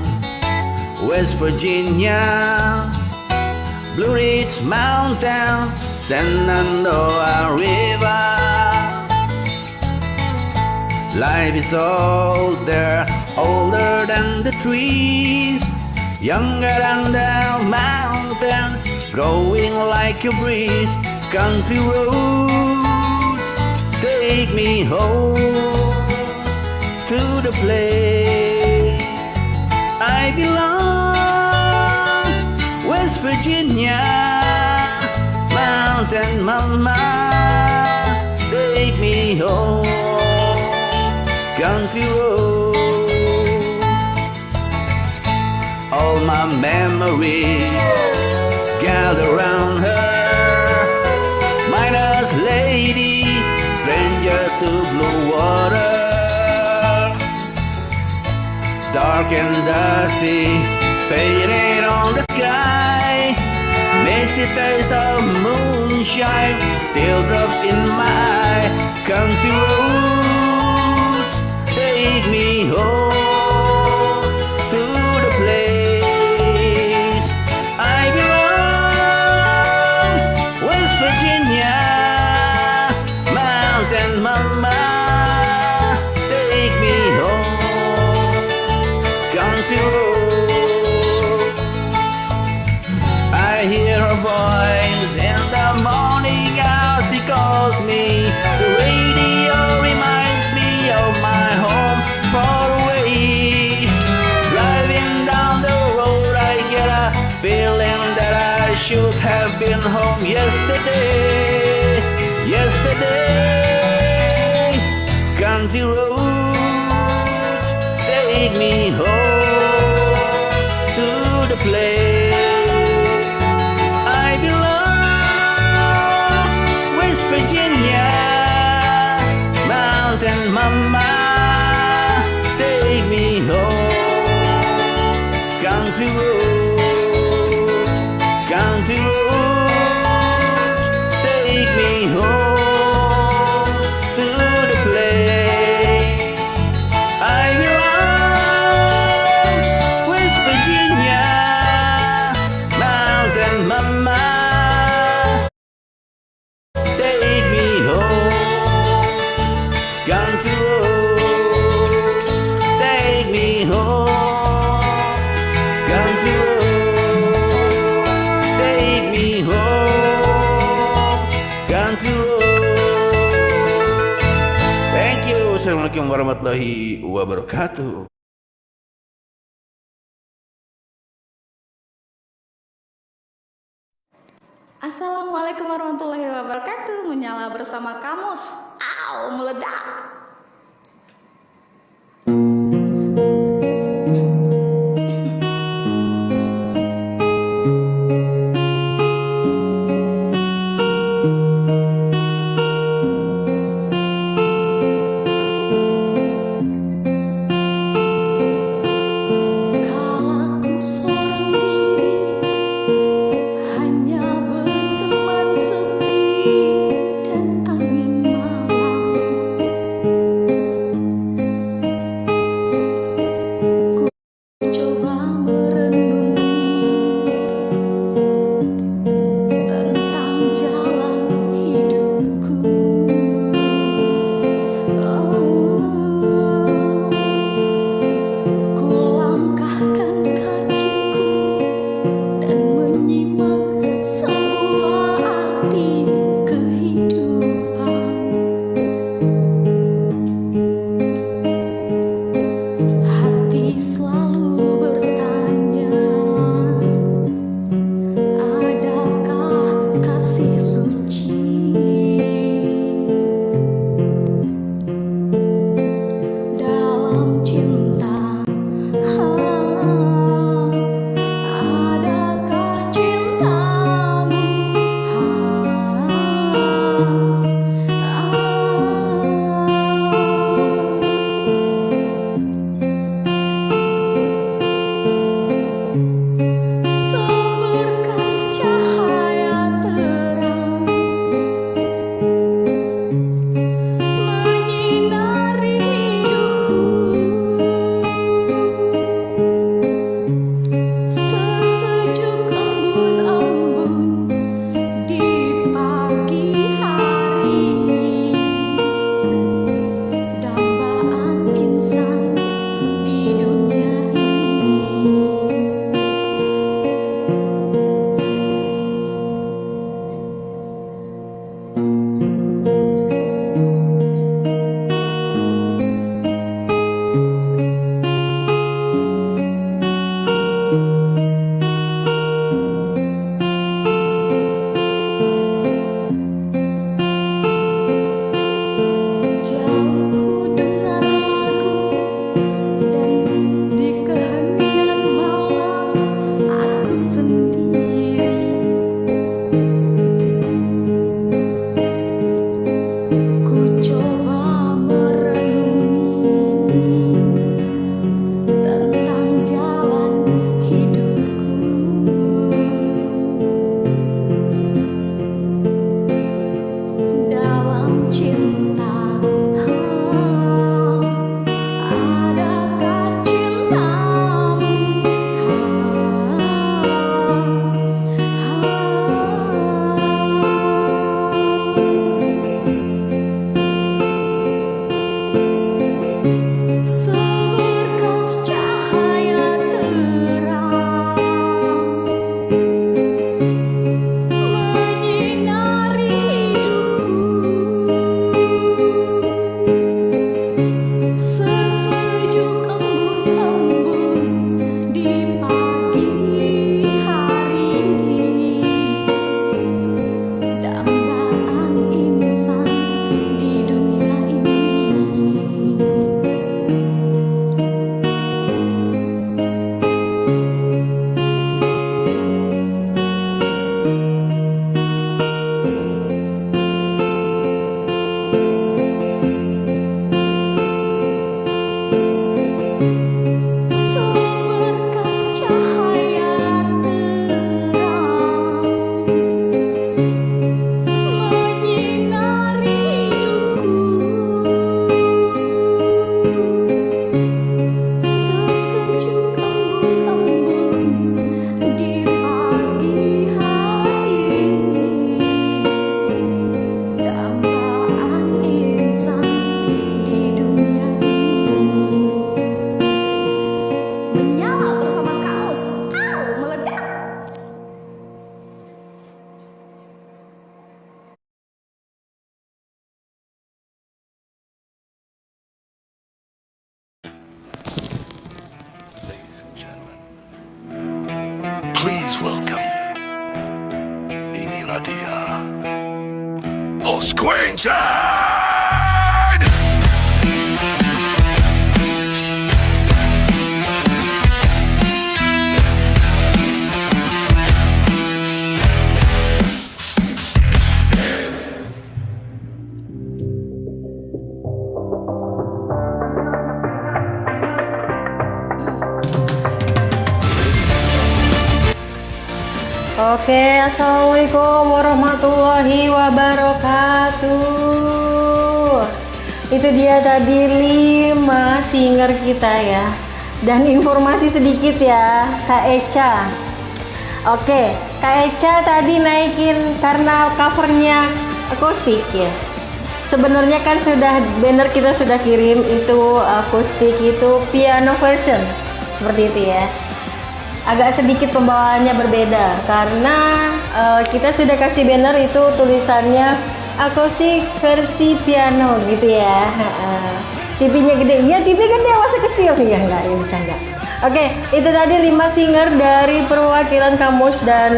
West Virginia, Blue Ridge Mountain, Shenandoah River, Life is older, older than the trees, younger than the mountains, growing like a breeze. Country roads take me home to the place I belong. West Virginia, mountain mama, take me home. Country road, all my memories gather around her. Miner's lady, stranger to blue water, dark and dusty, faded on the sky. Misty taste of moonshine, teardrops in my eye. Country roads take me home to the place I belong. West Virginia, mountain mama, take me home. Country road, I hear her voice in the morning as she calls me. The radio reminds me of my home far away. Driving down the road I get a feeling that I should have been home yesterday. Yesterday, country roads take me home to the place I belong. West Virginia, mountain mama, take me home. Country roads, country roads, take me home to the place I belong. West Virginia, mountain mama, take me home. Country roads, take me home. Country roads, take me home. Country roads. Thank you. Assalamualaikum warahmatullahi wabarakatuh. Assalamualaikum warahmatullahi wabarakatuh. Menyala bersama Kamus. Au, meledak. Kalaku seorang diri, hanya berteman sepi dan angin malam. dia. Osquenchad! Oke, assalamualaikum warahmatullahi wabarakatuh. Itu dia tadi 5 singer kita ya. Dan informasi sedikit ya, Kak Echa. Oke, Kak Echa tadi naikin karena covernya akustik ya. Sebenarnya kan sudah banner kita sudah kirim itu akustik itu piano version seperti itu ya. Agak sedikit pembawaannya berbeda karena kita sudah kasih banner itu tulisannya akustik versi piano gitu ya. TV-nya gede, iya TV gede masih kecil ya enggak ya bercanda. Oke, itu tadi 5 singer dari perwakilan Kamus dan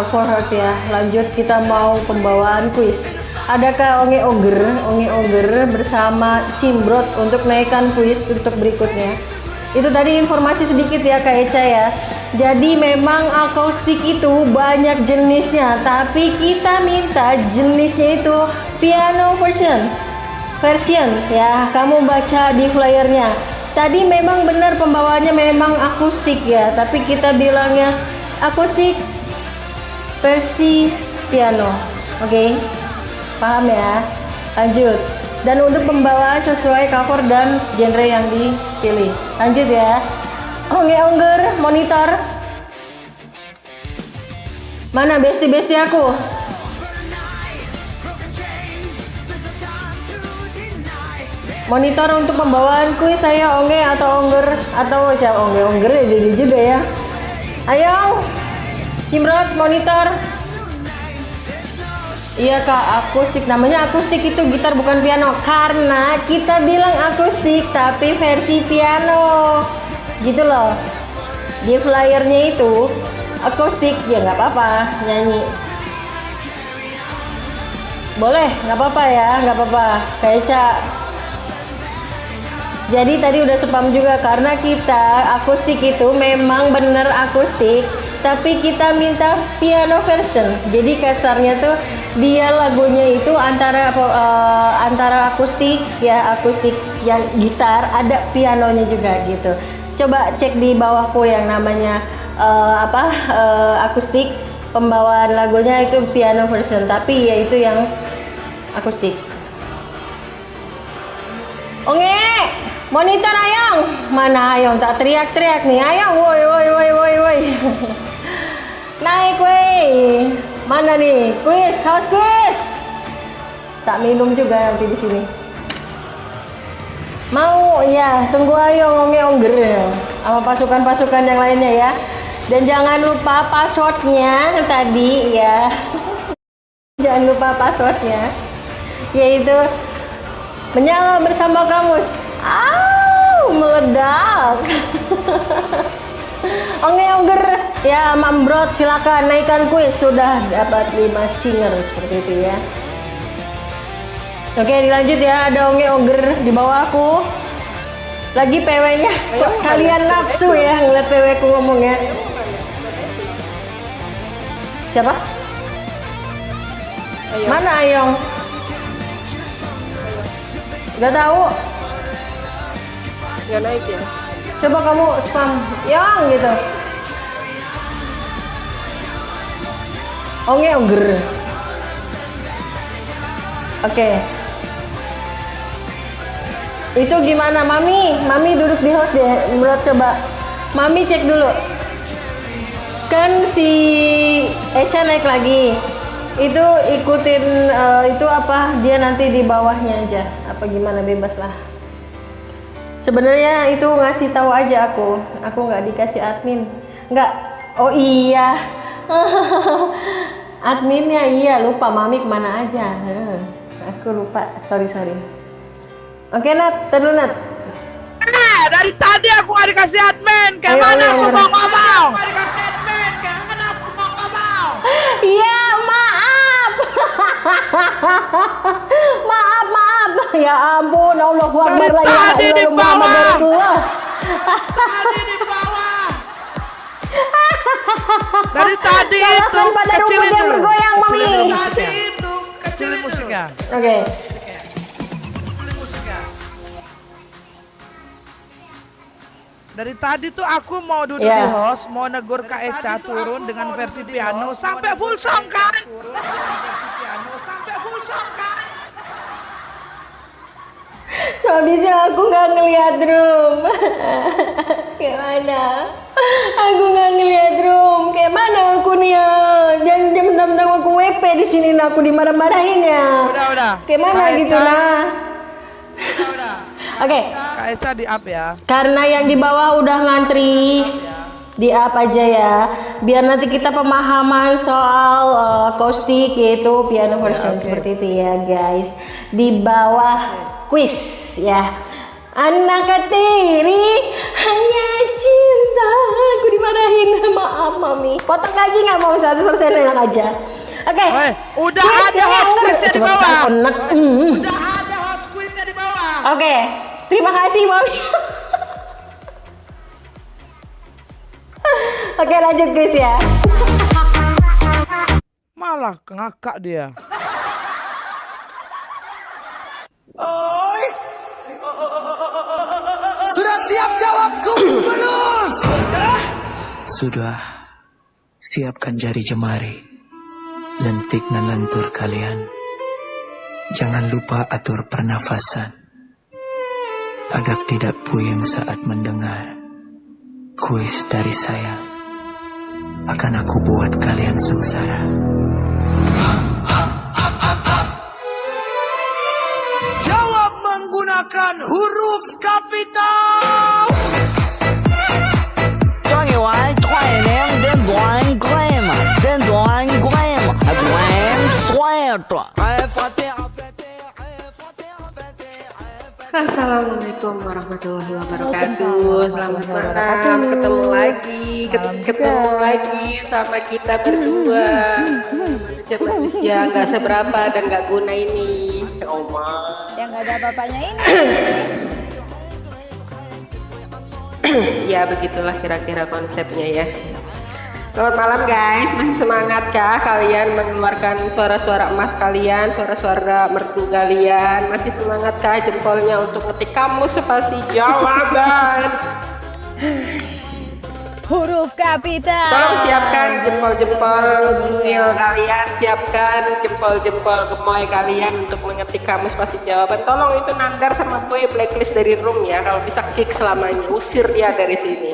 Forheart ya. Lanjut kita mau pembawaan kuis. Adakah Onge Onger bersama Cimbrot untuk naikkan kuis untuk berikutnya? Itu tadi informasi sedikit ya Kak Echa ya. Jadi memang akustik itu banyak jenisnya, tapi kita minta jenisnya itu piano version ya. Kamu baca di flyernya. Tadi memang benar pembawaannya memang akustik ya, tapi kita bilangnya akustik versi piano. Oke, paham ya? Lanjut. Dan untuk pembawaan sesuai cover dan genre yang dipilih. Lanjut ya. Onger monitor. Mana bestie aku? Monitor untuk pembawaan kuis saya Onge atau Onger atau siapa Onger ya jadi juga ya. Ayo, Cimrot monitor. Iya Kak, akustik. Namanya akustik itu gitar bukan piano. Karena kita bilang akustik tapi versi piano. Gitu loh. Di flyernya itu akustik, ya nggak apa-apa nyanyi. Boleh, nggak apa-apa ya, nggak apa-apa. Kayak Cak. Jadi tadi udah spam juga karena kita akustik itu memang bener akustik. Tapi kita minta piano version. Jadi kasarnya tuh dia lagunya itu antara akustik ya, akustik yang gitar ada pianonya juga gitu. Coba cek di bawahku yang namanya akustik, pembawaan lagunya itu piano version, tapi ya itu yang akustik. Onge, monitor Ayong. Mana Ayong? Tak teriak-teriak nih. Ayong, woi. Naik woi. Mana nih? Kuis, house kuis. Tak minum juga nanti di sini. Mau ya, tunggu Ayong Onger sama pasukan-pasukan yang lainnya ya. Dan jangan lupa passwordnya tadi ya. Jangan lupa passwordnya, yaitu menyala bersama Kamus. Meledak. Onger ya, Mambrot silakan naikkan kuis, sudah dapat 5 singer seperti itu ya. Oke, dilanjut ya, ada Onger di bawahku. Lagi PW-nya. Kalian nafsu ya ngeliat PW-ku ngomong ya. Siapa? Ayong. Mana Ayong? Gak tahu. Nggak naik ya. Coba kamu spam yang gitu. Onger. Oke. Itu gimana Mami duduk di host deh. Menurut coba Mami cek dulu. Kan si Echa naik lagi. Itu ikutin itu apa? Dia nanti di bawahnya aja. Apa gimana, bebas lah. Sebenarnya itu ngasih tahu aja aku nggak dikasih admin, nggak. Oh iya, adminnya iya, lupa Mami kemana aja. Aku lupa, sorry. Oke Nat, terus Nat. Dari tadi aku nggak dikasih admin, kemana aku mau ngomong? Nggak dikasih admin, kemana aku mau ngomong? Iya maaf. Maaf. Ya ampun, Allahu Akbar la ilaha illallah Muhammad Rasulullah. Dari tadi itu pada rumput yang bergoyang, Mami. Kecilin musiknya. Oke. Dari tadi tuh aku mau duduk di host, mau negur Kak Eca turun dengan versi piano sampai full song kan? Habisnya aku nggak ngeliat room. Gimana? Aku nggak ngeliat room. Kayak mana aku nih ya? Jangan mentang-mentang aku WP di sini, nah aku dimarah-marahin ya. Udah. Kayak mana gitu nah? Oke. Kak Eca di up ya. Karena yang di bawah udah ngantri, di up aja ya. Biar nanti kita pemahaman soal akustik yaitu piano version seperti itu ya guys. Di bawah quiz ya. Anak tiri hanya cinta. Aku dimarahin, maaf Mami. Potong gaji nggak mau 100% enak aja. Oke. Udah ada host quiznya di bawah. Udah ada host quiznya di bawah. Oke. Terima kasih Mami. Oke, lanjut guys ya. Malah ngakak dia. Sudah siap jawabku belum? Sudah, siapkan jari jemari, lentik dan lentur kalian. Jangan lupa atur pernafasan, agar tidak puyeng saat mendengar kuis dari saya. Akan aku buat kalian sengsara. Jawab menggunakan huruf kapital. Assalamualaikum warahmatullahi wabarakatuh. Selamat malam, ketemu lagi sama kita berdua. Manusia nggak seberapa dan nggak guna ini. Oma. Yang nggak ada bapaknya ini. Ya begitulah kira-kira konsepnya ya. Selamat malam guys, masih semangatkah kalian mengeluarkan suara-suara emas kalian, suara-suara merdu kalian? Masih semangatkah jempolnya untuk ngetik kamu spasi jawaban? Huruf kapital. Tolong siapkan jempol-jempol mungil kalian, siapkan jempol-jempol gemoy kalian untuk mengetik kamus pasti jawaban. Tolong itu Nandar sama Boy blacklist dari room ya, kalau bisa kick selamanya, usir dia dari sini,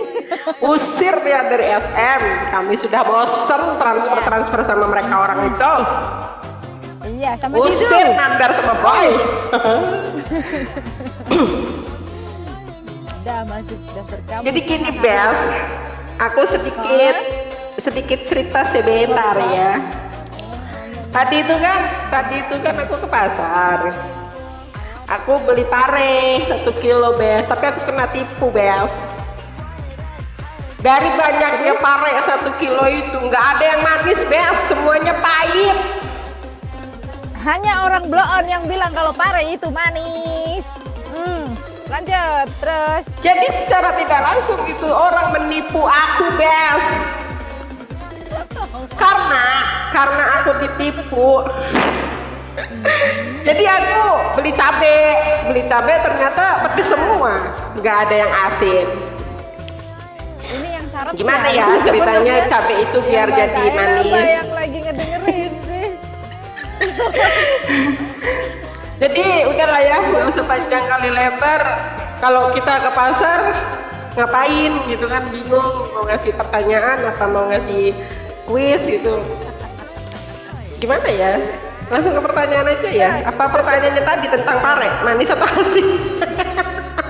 usir dia dari SM. Kami sudah bosen transfer sama mereka orang itu. Iya, sama usir Nandar sama Boy. Udah masuk daftar kamu. Jadi gini Bels, aku sedikit cerita sebentar ya. Tadi itu kan aku ke pasar. Aku beli pare 1 kilo Bels, tapi aku kena tipu Bels. Dari banyaknya pare 1 kilo itu nggak ada yang manis Bels, semuanya pahit. Hanya orang bloon yang bilang kalau pare itu manis. Lanjut terus. Jadi secara tidak langsung itu orang menipu aku Bels. Karena aku ditipu. Jadi aku beli cabe ternyata pedes semua, nggak ada yang asin. Ini yang syarat gimana ya ceritanya cabe itu biar jadi manis. Yang lagi ngedengerin sih. Jadi udahlah ya, nggak usah panjang kali lebar. Kalau kita ke pasar ngapain gitu kan, bingung mau ngasih pertanyaan apa mau ngasih kuis gitu. Gimana ya? Langsung ke pertanyaan aja ya. Apa pertanyaannya tadi tentang pare, manis atau asin?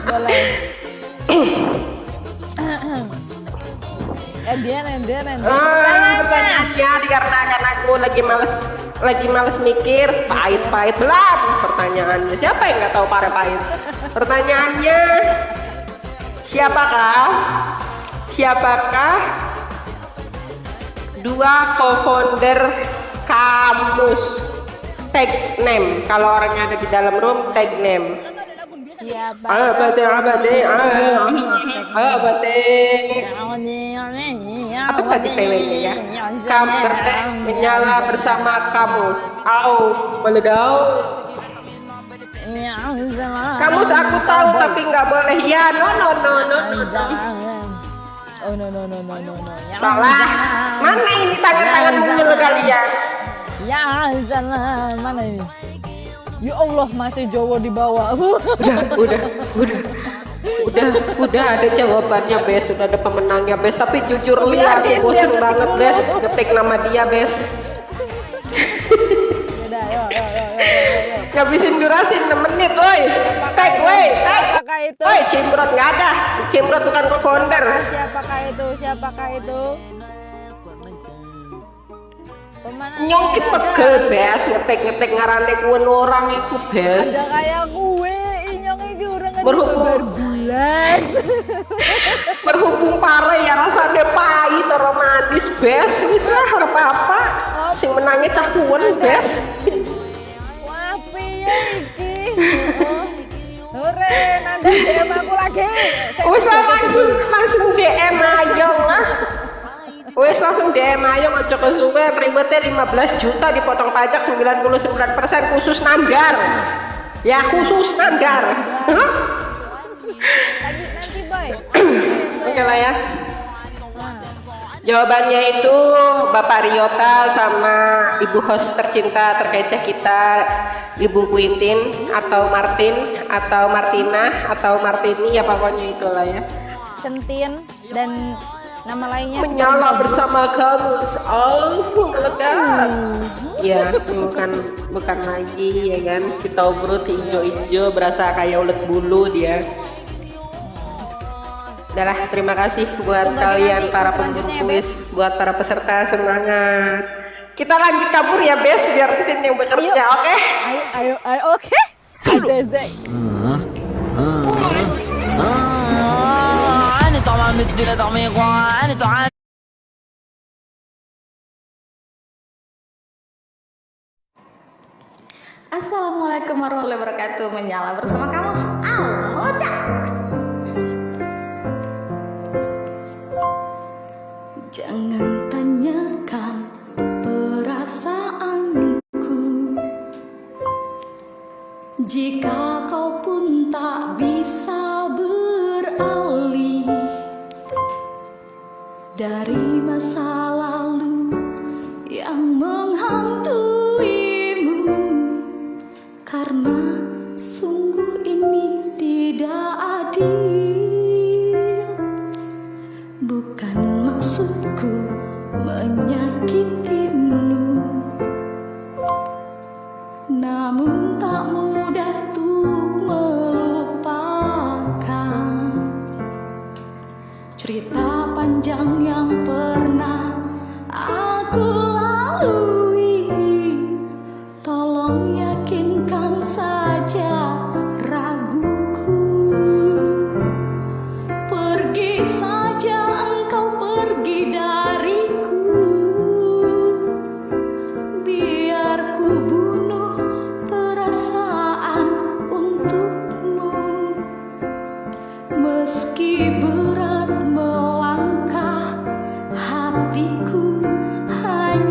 Boleh. Pertanyaannya dikarenakan aku lagi males mikir, pahit belam pertanyaannya. Siapa yang nggak tahu pare pahit? Pertanyaannya, siapakah dua co-founder kamus? tag name. Kalau orangnya ada di dalam room, tag name. Siapa? Abate. Apa tadi PW-nya ya? Menyala bersama kamus. Meledau. Kamus aku tahu tapi nggak boleh. Ya, no. Oh no. Salah. Mana ini tangan-tangan mungil kalian? Ya salah. Mana ini? Ya Allah, masih Jawa di bawah. Udah ada jawabannya, Bes. Udah ada pemenangnya, Bes. Tapi jujur aku bosan banget, Bes. Ngetik nama dia, Bes. Ngabisin durasi 6 menit, woi. Tag. Siapakah itu? Woi, Cimbrot nggak ada. Cimbrot bukan co-founder. Siapakah itu? Nyongkit pegel, Bes. Ngetik ngarane kuwen orang itu, Bes. Ada kayak gue, inyong iki orang berbulan. Berhubung parah ya rasanya pahit atau romantis, Bes. Wis lah ora apa-apa. Sing menangi cah kuwen, Bes. Wah, piye iki? Hore, nanda DM aku lagi. Wis lah langsung DM ayo lah. Wes langsung DM ayo, aja kesuwe. Ribetnya 15 juta dipotong pajak 99% khusus Nandar. Ya khusus Nandar. Nanti boy. Oke lah ya. Jawabannya itu Bapak Riota sama Ibu host tercinta terkece kita, Ibu Quintin atau Martin atau Martina atau Martini, ya pokoknya itulah ya. Centin dan nama lainnya menyala bersama kamu. Meledak. Ya, bukan lagi ya kan. Kita obrol si ijo-ijo berasa kayak ulet bulu dia. Udahlah, terima kasih buat kalian para pemburu kuis, buat para peserta, semangat. Kita lanjut kabur ya, Bes, biar Titin yang bekerja, oke? Ayo, oke. Zezek. Assalamualaikum warahmatullahi wabarakatuh. Menyala bersama kamus. Meledak. Jangan tanyakan perasaanku jika kau pun tak bisa beralih dari masa lalu yang menghantuimu, karena sungguh ini tidak adil. Bukan maksudku menyakitimu, namun tak mudah untuk melupakan cerita panjang yang pernah aku lalui. Tolong yakinkan saja raguku. Pergi saja engkau, pergi dariku. Biar ku bunuh perasaan untukmu. Meski berat melangkah, hatiku hanya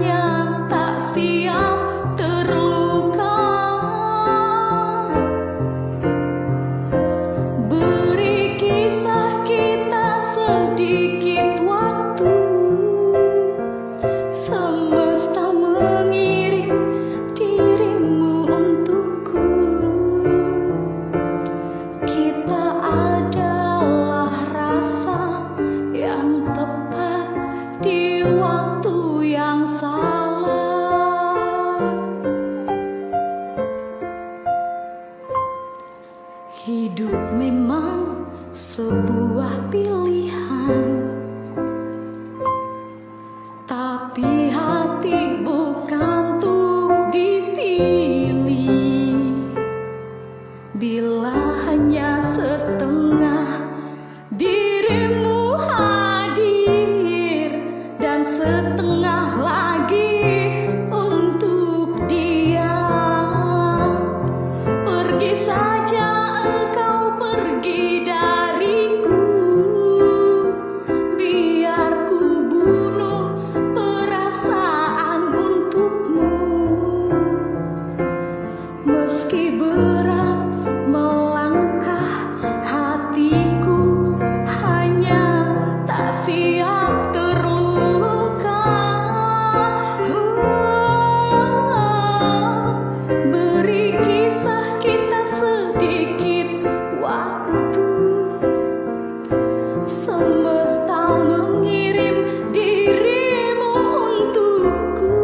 Semesta mengirim dirimu untukku.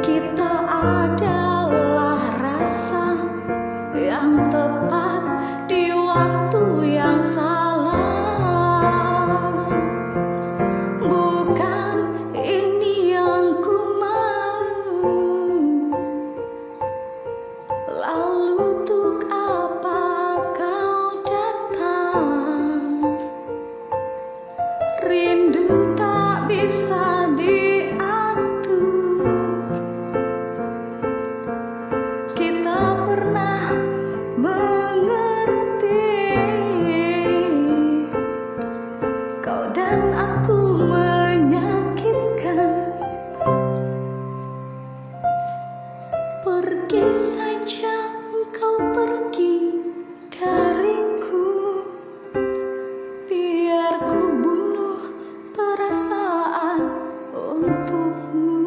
Kita adalah rasa yang tepat di waktu yang salah. Bukan ini yang ku mau. Lalu untuk apa kau datang? Rindu tak bisa diatur. Kita pernah mengerti. Kau dan aku menyakitkan. Pergi saja engkau pergi dariku. Biar ku bunuh perasaan untukmu.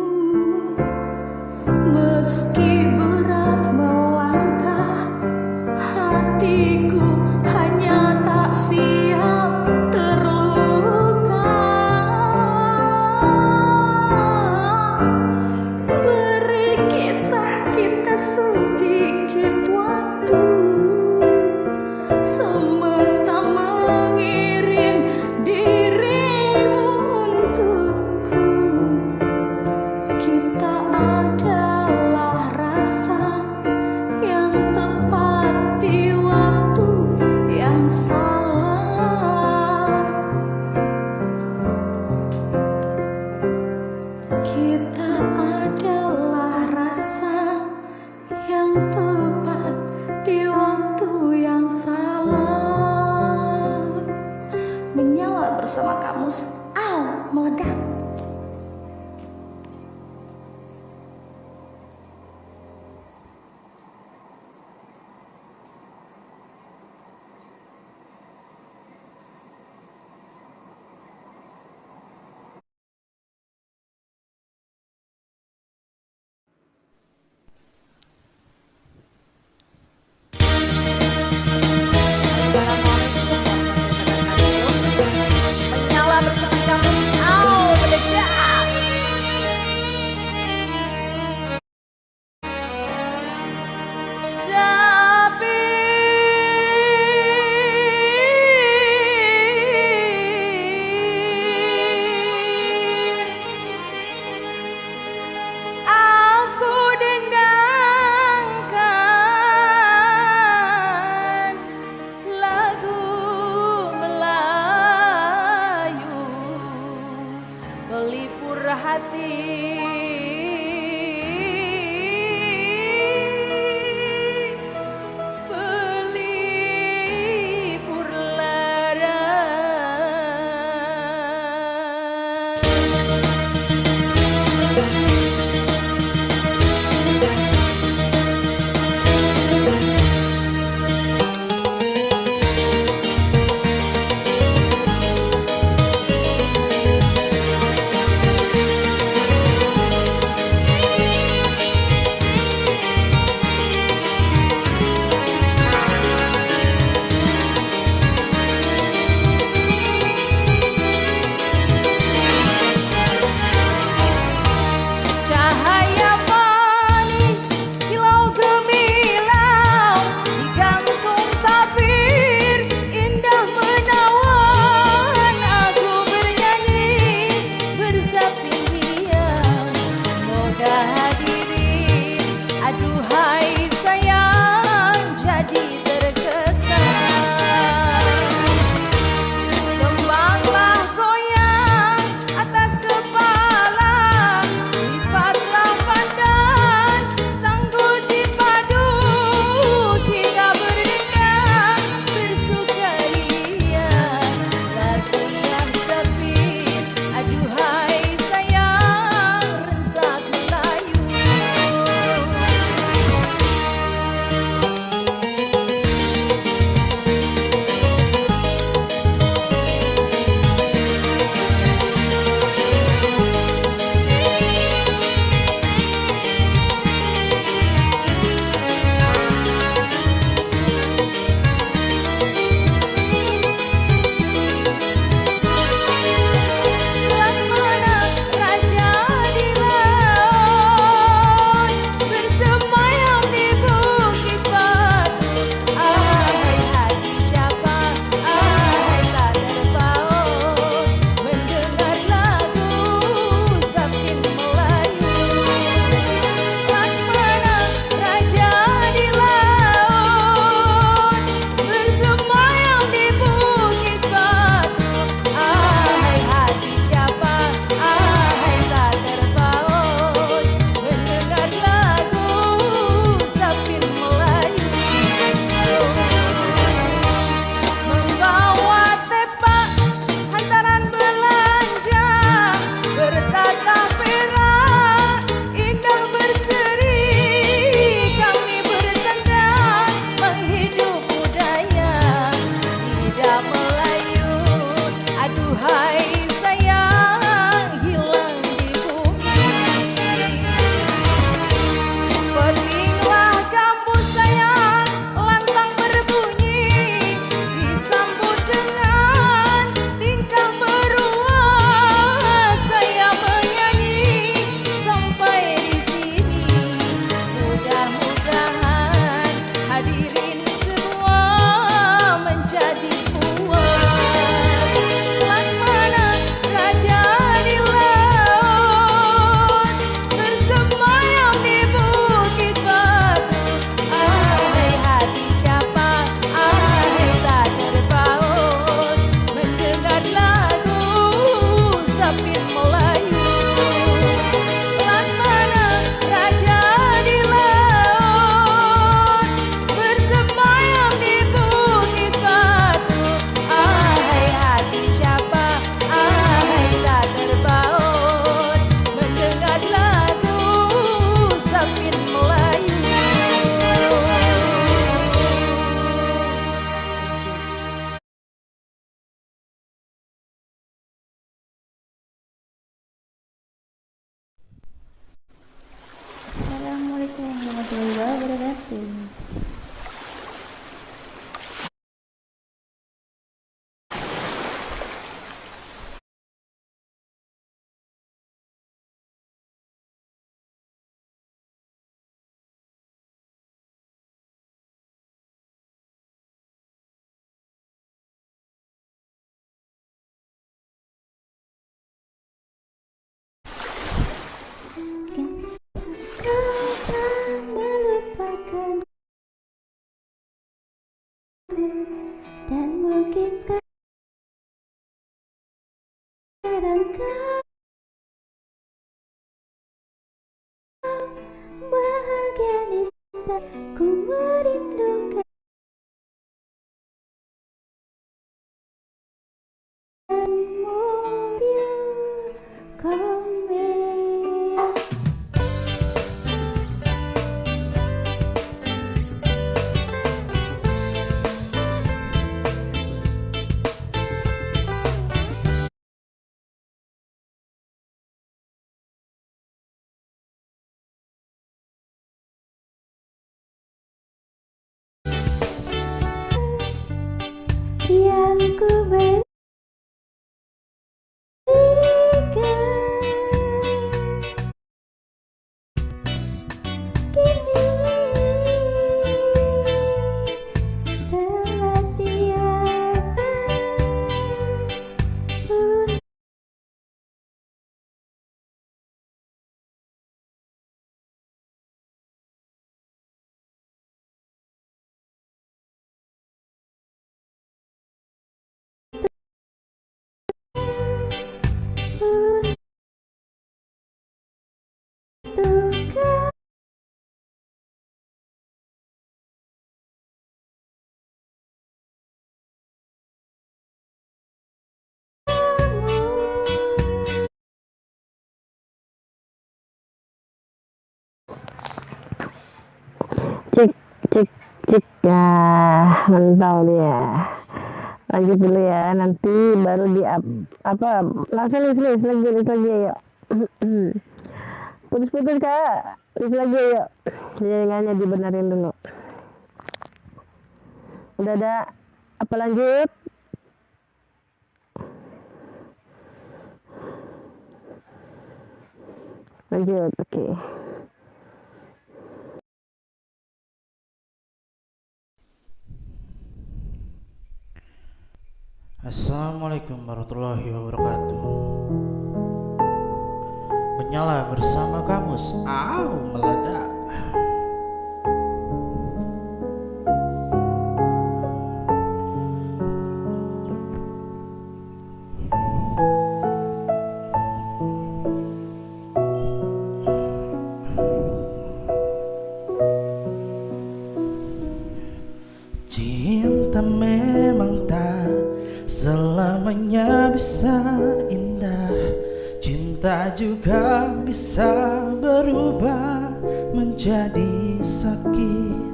Meski berat melangkah, hatiku hanya tak siap terluka. Beri kisah kita sedikit waktu. Semesta mengirim dirimu untukku. Kita adalah rasa yang tepat di waktu yang salah. Kita adalah rasa yang tepat di waktu yang salah. Menyala bersama kamus, meledak. Menyala bersama kamus, meledak. bahagia di saat ku merindukan mobil komel. Yang ku berikan kini telah siap untuk Cik, cik, cik. Ya, mantap dia. Lanjut dulu ya, nanti baru di apa? Langsung list lagi yuk. Putus-putus kak, list lagi yuk. Jaringannya dibenerin dulu. Udah ada apa lanjut? Lanjut, oke. Assalamualaikum warahmatullahi wabarakatuh. Menyala bersama kamus, meledak. Cinta memang tak selamanya bisa indah. Cinta juga bisa berubah menjadi sakit.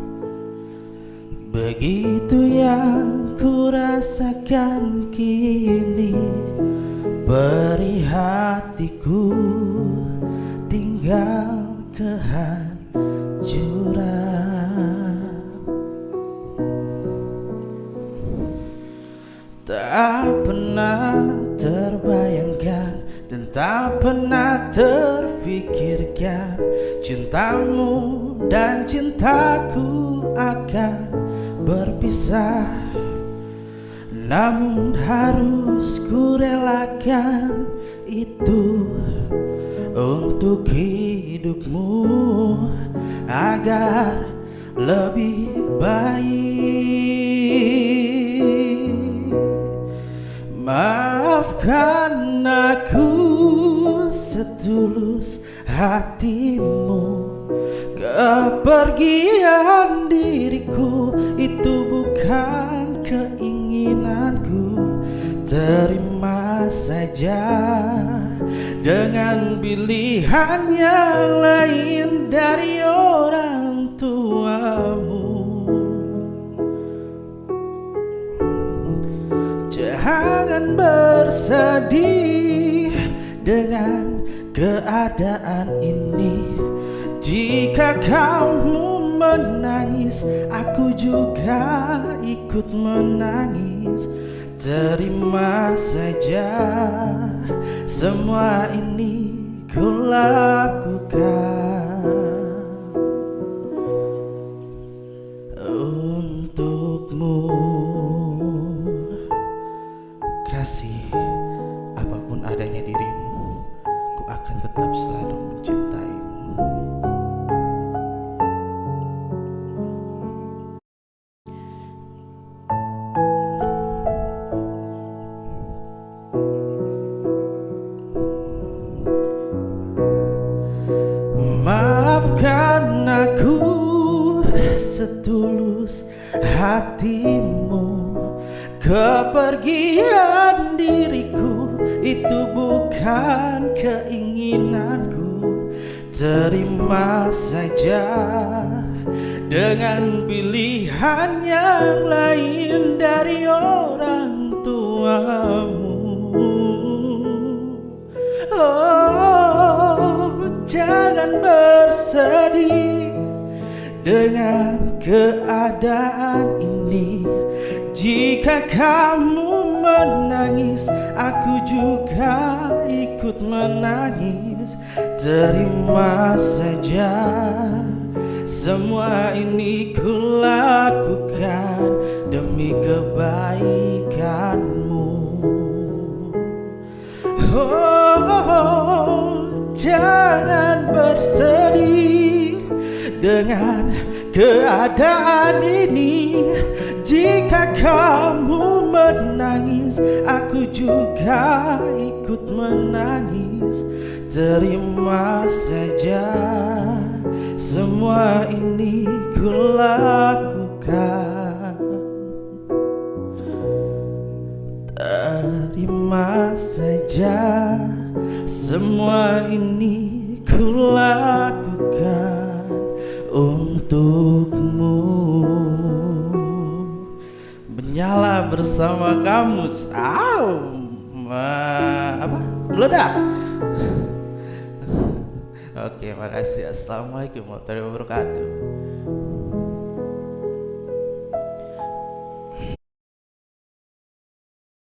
Begitu yang ku rasakan kini. Beri hatiku tinggal kehancuran. Tak pernah terbayangkan dan tak pernah terfikirkan cintamu dan cintaku akan berpisah. Namun harus ku relakan itu untuk hidupmu agar lebih baik. Maafkan aku setulus hatimu. Kepergian diriku itu bukan keinginanku. Terima saja dengan pilihan yang lain dari orang tuamu. Jangan bersedih dengan keadaan ini. Jika kamu menangis, aku juga ikut menangis. Terima saja semua ini ku lakukan untukmu. Kasih apapun adanya dirimu, ku akan tetap selalu mencintaimu. setulus hatimu. Kepergian diriku itu bukan keinginanku. Terima saja dengan pilihan yang lain dari orang tuamu. Oh, jangan bersedih dengan keadaan ini. Jika kamu menangis, aku juga ikut menangis. Terima saja, semua ini kulakukan demi kebaikanmu. Oh, jangan bersedih dengan keadaan ini. Jika kamu menangis, aku juga ikut menangis. Terima saja, semua ini kulakukan. Terima saja, semua ini kulakukan untukmu. Menyala bersama kamu. Apa? Meledak. Oke, makasih. Assalamualaikum warahmatullahi wabarakatuh.